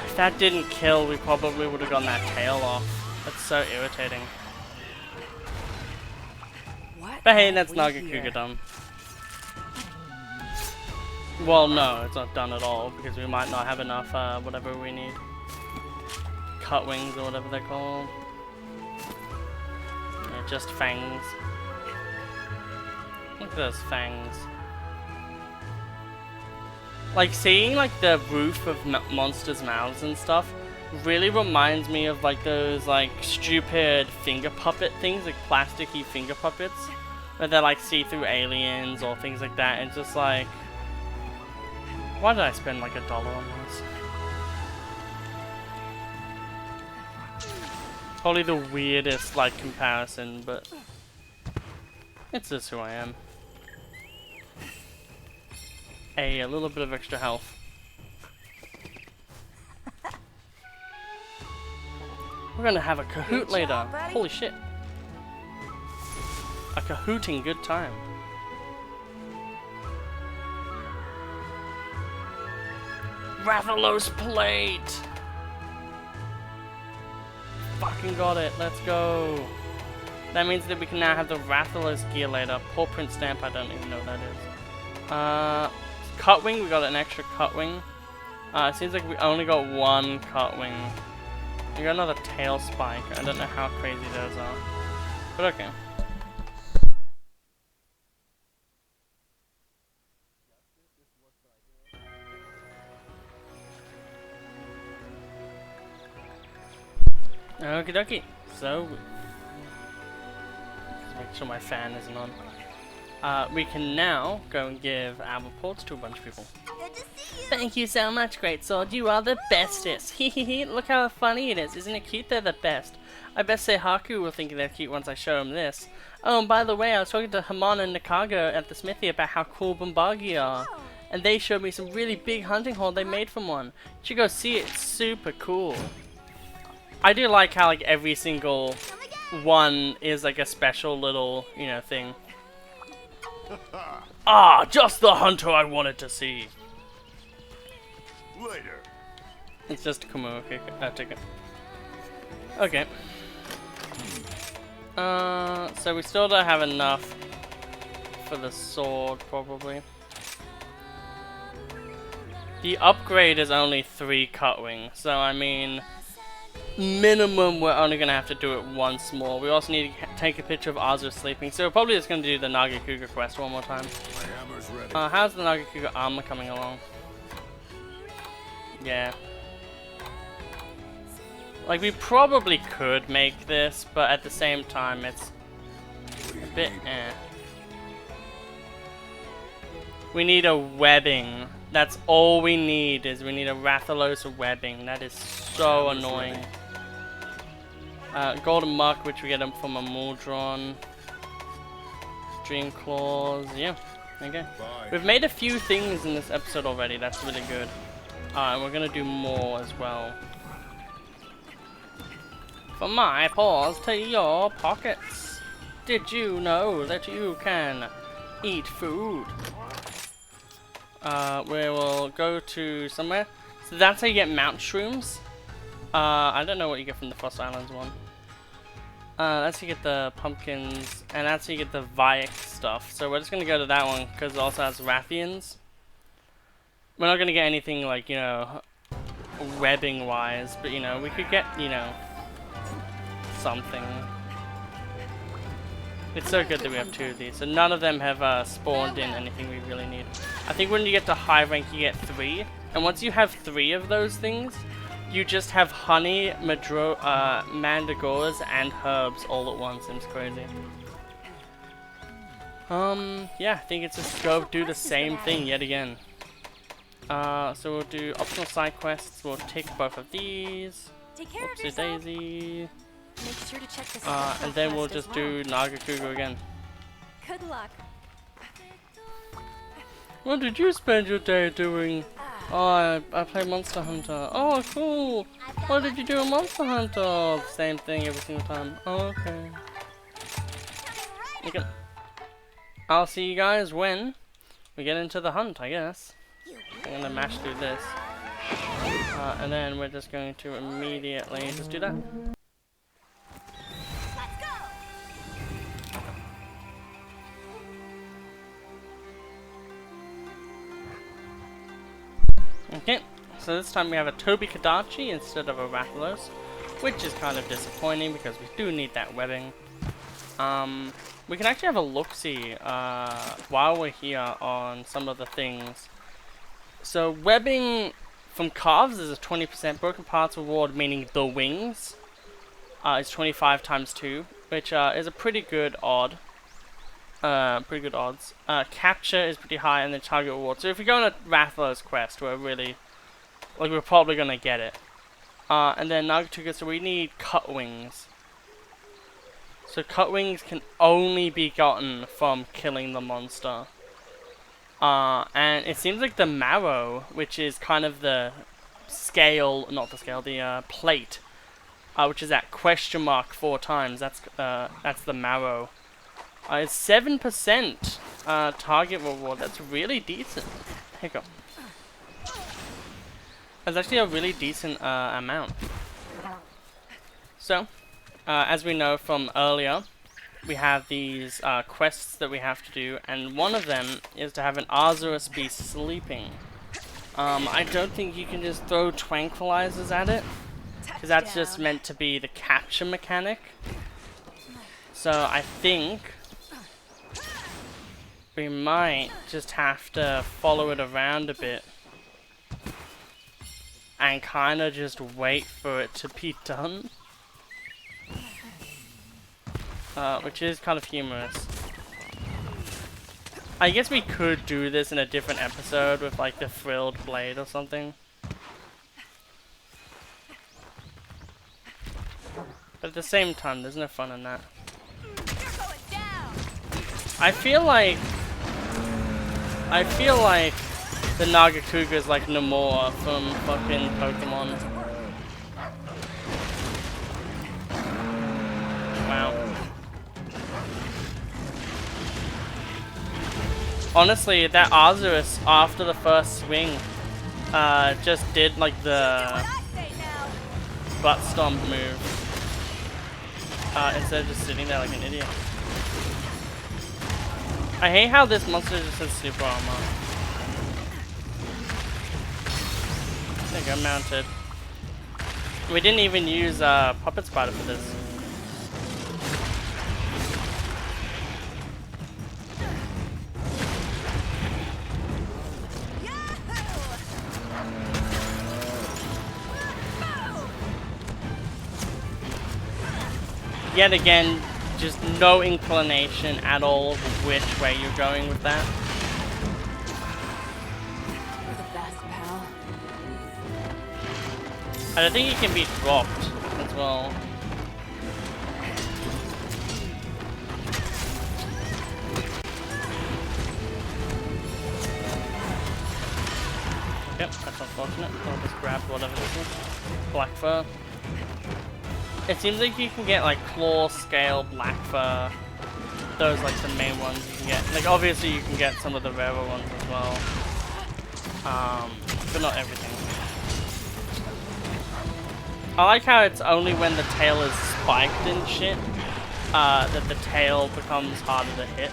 If that didn't kill, we probably would have gotten that tail off. That's so irritating. What? But hey, that's Nagakuga done. Well, no, it's not done at all, because we might not have enough, whatever we need. Cut wings, or whatever they're called. Yeah, just fangs. Look at those fangs. Like, seeing, like, the roof of monsters' mouths and stuff really reminds me of, like, those, like, stupid finger puppet things, like, plasticky finger puppets, where they're, like, see-through aliens or things like that, and it's just, like... Why did I spend like $1 on this? Probably the weirdest like comparison, but it's just who I am. A little bit of extra health. We're gonna have a Kahoot later. Holy shit. A Kahooting good time. Rathalos plate! Fucking got it, let's go. That means that we can now have the Rathalos gear later. Paw print stamp, I don't even know what that is. Cut wing, we got an extra cut wing. It seems like we only got one cut wing. We got another tail spike. I don't know how crazy those are. But okay. Okie dokie. So, just make sure my fan isn't on. We can now go and give our reports to a bunch of people. Good to see you. Thank you so much, Greatsword. You are the bestest. Hehehe, look how funny it is. Isn't it cute? They're the best. I bet say Haku will think they're cute once I show him this. Oh, and by the way, I was talking to Hamon and Nikaga at the smithy about how cool Bombagi are. And they showed me some really big hunting hole they made from one. You should go see it. It's super cool. I do like how like every single one is like a special little, you know, thing. Ah, just the hunter I wanted to see. Later. It's just a Kumo ticket. Okay. So we still don't have enough for the sword, probably. The upgrade is only 3 cut wings, so I mean, minimum we're only gonna have to do it once more. We also need to take a picture of Azura sleeping, so we're probably just gonna do the Nagakuga quest one more time. My hammer's ready. How's the Nagakuga armor coming along? Yeah. Like, we probably could make this, but at the same time, it's a bit eh. We need a webbing. That's all we need, is we need a Rathalos webbing. That is so annoying. Golden Muck, which we get them from a Muldron. Dream Claws, yeah. Okay. Bye. We've made a few things in this episode already, that's really good. And we're gonna do more as well. From my paws to your pockets. Did you know that you can eat food? We will go to somewhere. So that's how you get Mount Shrooms. I don't know what you get from the Frost Islands one. That's how you get the pumpkins, and that's how you get the Vike stuff. So we're just gonna go to that one, because it also has Rathians. We're not gonna get anything like, you know, webbing wise, but you know, we could get, you know, something. It's so good that we have 2 of these. So none of them have spawned in anything we really need. I think when you get to high rank you get 3. And once you have 3 of those things, you just have honey, mandragoras, and herbs all at once. It's crazy. Yeah, I think it's just go do the same thing yet again. So we'll do optional side quests. We'll tick both of these. Take care of Oopsie yourself. daisy. Make sure to check the And then we'll quest as just do Nagakuga again. Good luck. What did you spend your day doing? Oh, I play Monster Hunter. Oh, cool. What did you do in Monster Hunter? Oh, same thing every single time. Oh, okay. Okay. I'll see you guys when we get into the hunt, I guess. I'm gonna mash through this. And then we're just going to immediately just do that. Let's go. Okay, so this time we have a Toby Kadachi instead of a Rathalos, which is kind of disappointing because we do need that webbing. We can actually have a look-see while we're here on some of the things. So webbing from calves is a 20% broken parts reward, meaning the wings is 25 times 2, which is a pretty good odd. Pretty good odds. Capture is pretty high, and then target reward. So if we go on a Rathalos quest, we're really, like, we're probably gonna get it. And then Nagatuga, so we need cut wings. So cut wings can only be gotten from killing the monster. And it seems like the marrow, which is kind of the scale, not the scale, the plate, which is at question mark 4 times. That's the marrow. It's 7% target reward. That's really decent. Here you go. That's actually a really decent amount. So, as we know from earlier, we have these quests that we have to do, and one of them is to have an Azura be sleeping. I don't think you can just throw tranquilizers at it. because that's just meant to be the capture mechanic. So I think we might just have to follow it around a bit and kind of just wait for it to be done. Which is kind of humorous. I guess we could do this in a different episode with like the frilled blade or something. But at the same time, there's no fun in that. I feel like the Nagakuga is like Namor from fucking Pokemon. Wow. Honestly, that Arceus after the first swing just did like the butt stomp move instead of just sitting there like an idiot. I hate how this monster just has super armor. There you go, mounted. We didn't even use Puppet Spider for this. Yet again, just no inclination at all of which way you're going with that. You're the best, pal. I don't think he can be dropped as well. Yep, that's unfortunate. I'll just grab whatever this is. Black fur. It seems like you can get like claw, scale, black fur. Those like the main ones you can get. Like obviously you can get some of the rarer ones as well. But not everything. I like how it's only when the tail is spiked and shit that the tail becomes harder to hit.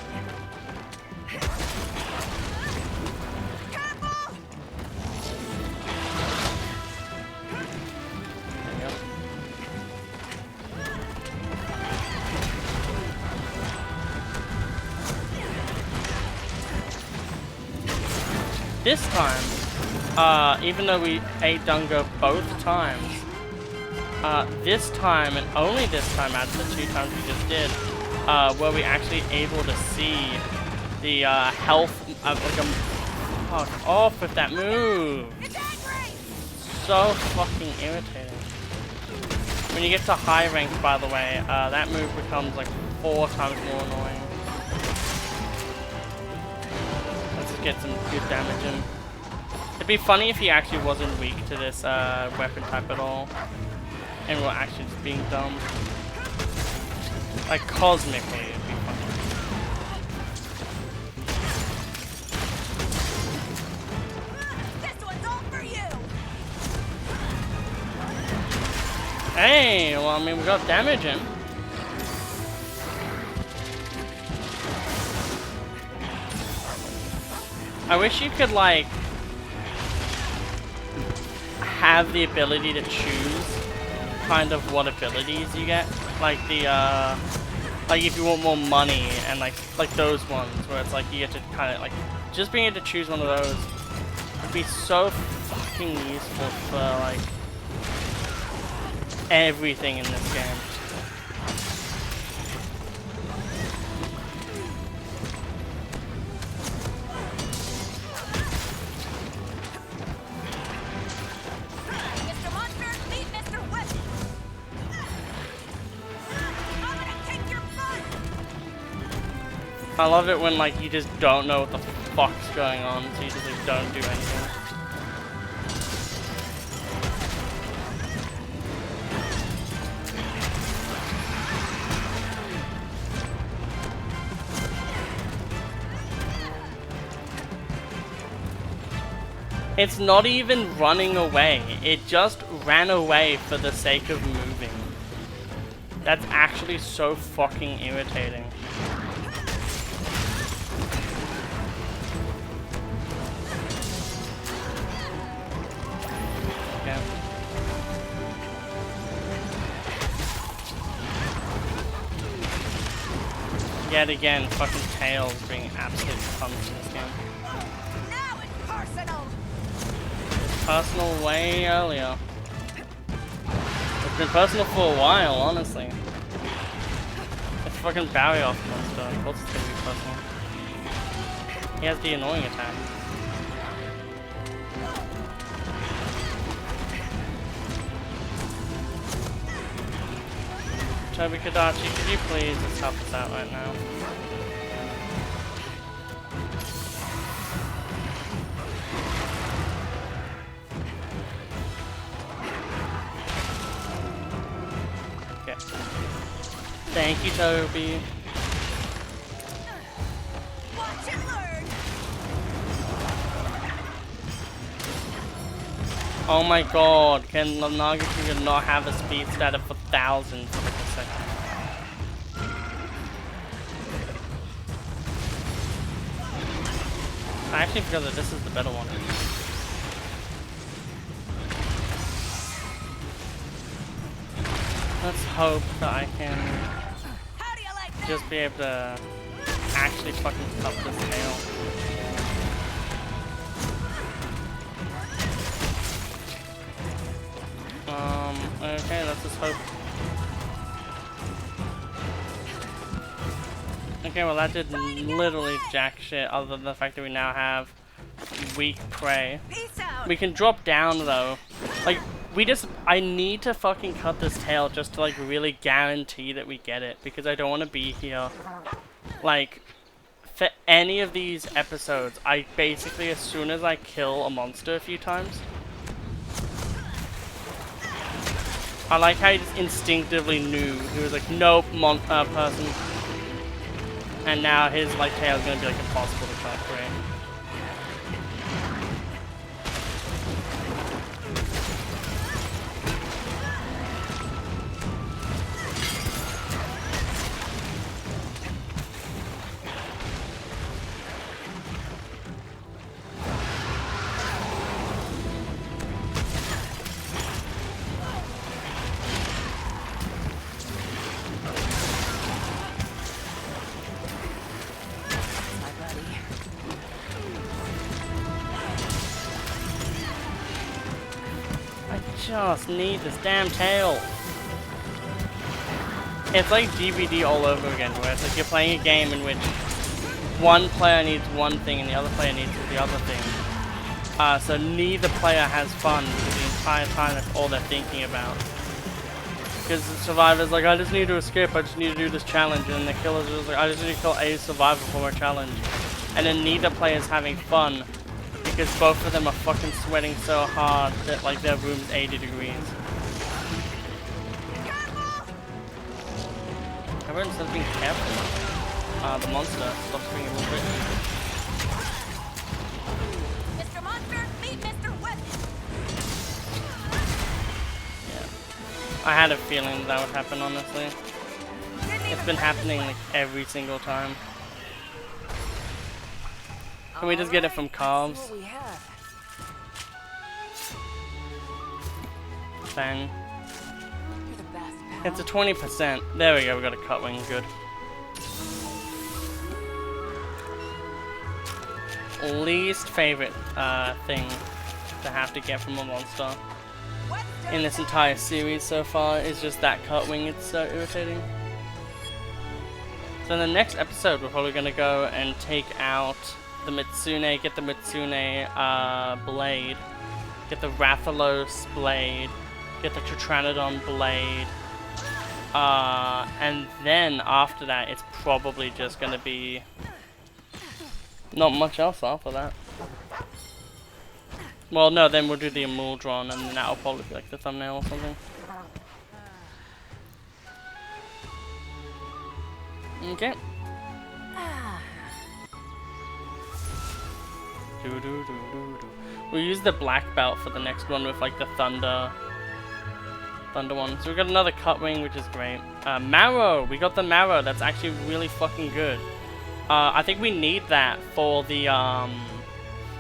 This time, even though we ate Dunga both times, this time, and only this time out of the 2 times we just did, were we actually able to see the health of like a... Fuck off with that move! So fucking irritating. When you get to high rank, by the way, that move becomes like 4 times more annoying. Get some good damage in. It'd be funny if he actually wasn't weak to this weapon type at all, and we're actually just being dumb. Like cosmically, it'd be funny. This one's all for you. Hey, well, I mean, we got damage in. I wish you could, like, have the ability to choose kind of what abilities you get. Like the, like if you want more money and like those ones where it's like you get to kind of like, just being able to choose one of those would be so fucking useful for like everything in this game. Mr. Monster, meet Mr. Whip. I'm gonna kick your butt. I love it when like you just don't know what the fuck's going on, so you just like don't do anything. It's not even running away, it just ran away for the sake of moving. That's actually so fucking irritating. Okay. Yet again, fucking Tails being absolute pumped in this game. Now it's personal. Personal way earlier. It's been personal for a while, honestly. It's fucking Barry off monster. Of course it's gonna be personal. He has the annoying attack. Toby Kadachi, could you please just help us out right now? Okay. Thank you, Toby. Watch and learn. Oh my god, can Nagakuga not have a speed stat of 1,000 for a second? I actually feel that this is the better one. Let's hope that I can How do you like that? just be able to actually fucking cut this tail. Okay, let's just hope. Okay, well that did literally jack shit other than the fact that we now have weak prey. Peace out. We can drop down though. Like, I need to fucking cut this tail just to like really guarantee that we get it, because I don't want to be here. Like, for any of these episodes, I basically, as soon as I kill a monster a few times, I like how he just instinctively knew. He was like, nope, person. And now his like tail is gonna be like impossible to try to create. Just need this damn tail. It's like DVD all over again, where it's like you're playing a game in which one player needs one thing and the other player needs the other thing. So neither player has fun because the entire time that's all they're thinking about. Because the survivor's like, I just need to escape, I just need to do this challenge, and the killer's just like, I just need to kill a survivor for my challenge. And then neither player's having fun, because both of them are fucking sweating so hard that like their room's 80 degrees. Everyone says being careful. The monster stops being a little bit. Mr. Monster, meet Mr. Whip. Yeah. I had a feeling that would happen, honestly. It's been happening like every single time. Can we just get it from calves? Bang. It's a 20%. There we go, we got a cut wing, good. Least favorite thing to have to get from a monster in this entire series so far is just that cut wing. It's so irritating. So in the next episode we're probably gonna go and take out the Mitsune, get the Mitsune blade, get the Rathalos blade, get the Tetranodon blade, and then after that it's probably just gonna be not much else after that. Well, no, then we'll do the Emuldron, and then that'll probably be like the thumbnail or something. Okay. We'll use the black belt for the next one with like the thunder one. So we got another cut wing, which is great. Marrow, we got the marrow. That's actually really fucking good. I think we need that for the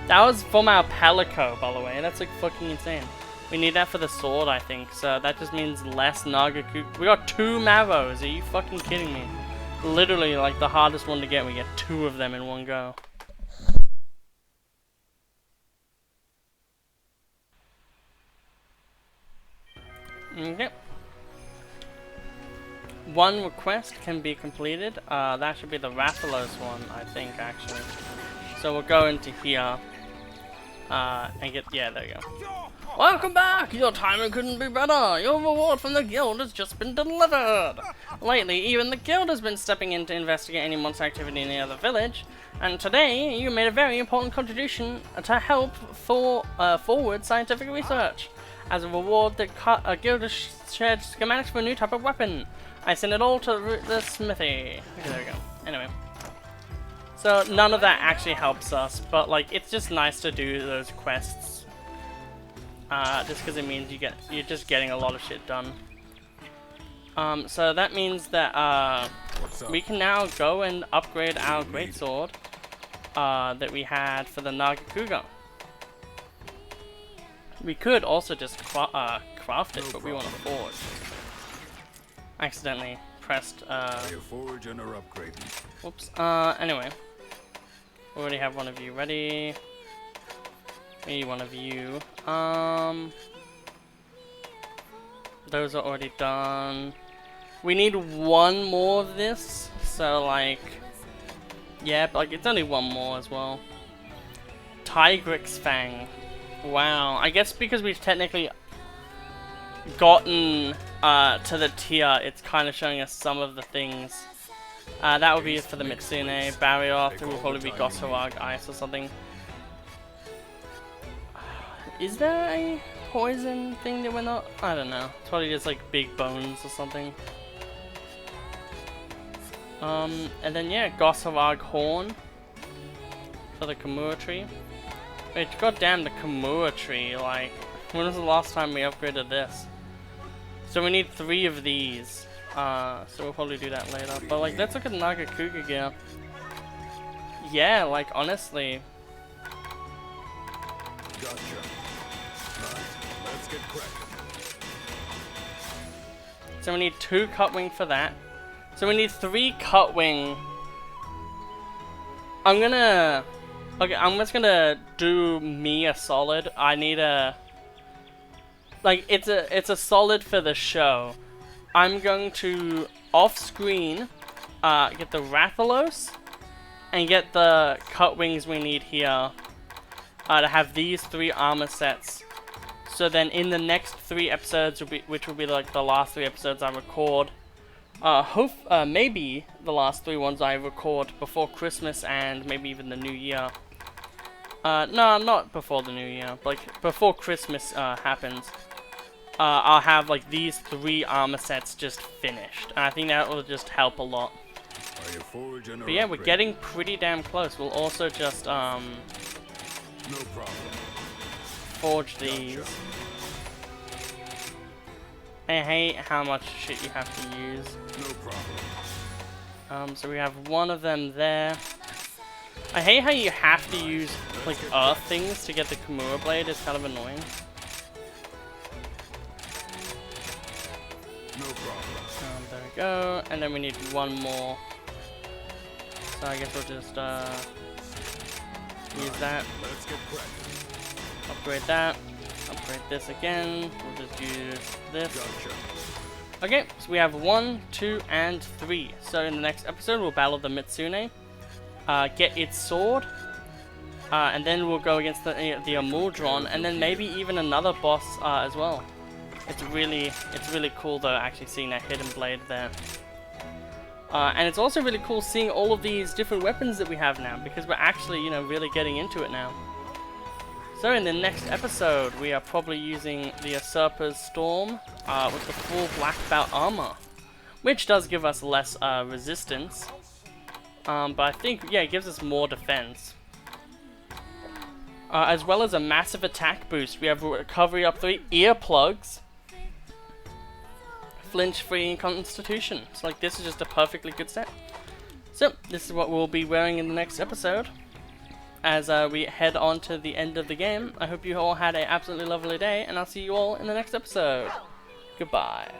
that was from our Palico, by the way. That's like fucking insane. We need that for the sword, I think. So that just means less Nagakuga. We got 2 marrows. Are you fucking kidding me? literally like the hardest one to get. We get 2 of them in one go. Okay. 1 request can be completed. That should be the Rathalos one, I think, actually. So we'll go into here. And get, yeah, there you go. Welcome back! Your timing couldn't be better! Your reward from the guild has just been delivered! Lately, even the guild has been stepping in to investigate any monster activity near the village, and today you made a very important contribution to help forward scientific research. As a reward, the guild has shared schematics for a new type of weapon. I sent it all to the smithy. Okay, there we go. Anyway. So none of that actually helps us, but like it's just nice to do those quests. Just because it means you're just getting a lot of shit done. So that means that we can now go and upgrade our Greatsword that we had for the Nagakuga. We could also just craft it, but we want to forge. Accidentally pressed. Forge and are upgrading. Whoops. Anyway, we already have one of you ready. Maybe one of you. Those are already done. We need 1 more of this. So like, yeah, but like it's only 1 more as well. Tigrix Fang. Wow. I guess because we've technically gotten to the tier, it's kind of showing us some of the things. That would be for the Mitsune. Barrier, it will probably be Gosarag Ice or something. Is there a poison thing that we're not? I don't know. It's probably just like big bones or something. And then yeah, Gosarag Horn for the Kimura tree. Wait, goddamn the Kimura tree, like, when was the last time we upgraded this? So we need 3 of these. So we'll probably do that later. But like, let's look at Nagakuga gear. Yeah, like honestly. Gotcha. Right, let's get cracking. So we need 2 Cutwing for that. So we need 3 Cutwing. Okay, I'm just gonna do me a solid. I need a... Like, it's a solid for the show. I'm going to, off-screen, get the Rathalos, and get the Cutwings we need here, to have these 3 armor sets. So then in the next 3 episodes, which will be like the last 3 episodes I record, maybe the last 3 ones I record before Christmas and maybe even the New Year. No, not before the New Year, like before Christmas happens. I'll have like these 3 armor sets just finished, and I think that will just help a lot. But yeah, we're getting pretty damn close. We'll also just no problem. Forge these. I hate how much shit you have to use. No problem. So we have 1 of them there. I hate how you have to use like earth things to get the Kimura blade. It's kind of annoying. No problem. There we go. And then we need 1 more. So I guess we'll just use that. Let's get cracking. Upgrade that. Upgrade this again. We'll just use this. Gotcha. Okay, so we have 1, 2, and 3. So in the next episode, we'll battle the Mitsune, get its sword, and then we'll go against the Amuldron, and then maybe even another boss as well. It's really cool though, actually seeing that hidden blade there. And it's also really cool seeing all of these different weapons that we have now, because we're actually, you know, really getting into it now. So in the next episode, we are probably using the Usurper's Storm with the full black belt armor, which does give us less resistance, but I think, yeah, it gives us more defense. As well as a massive attack boost. We have recovery up 3, earplugs, flinch free, and constitution. So like, this is just a perfectly good set. So this is what we'll be wearing in the next episode as we head on to the end of the game. I hope you all had an absolutely lovely day, and I'll see you all in the next episode. Goodbye.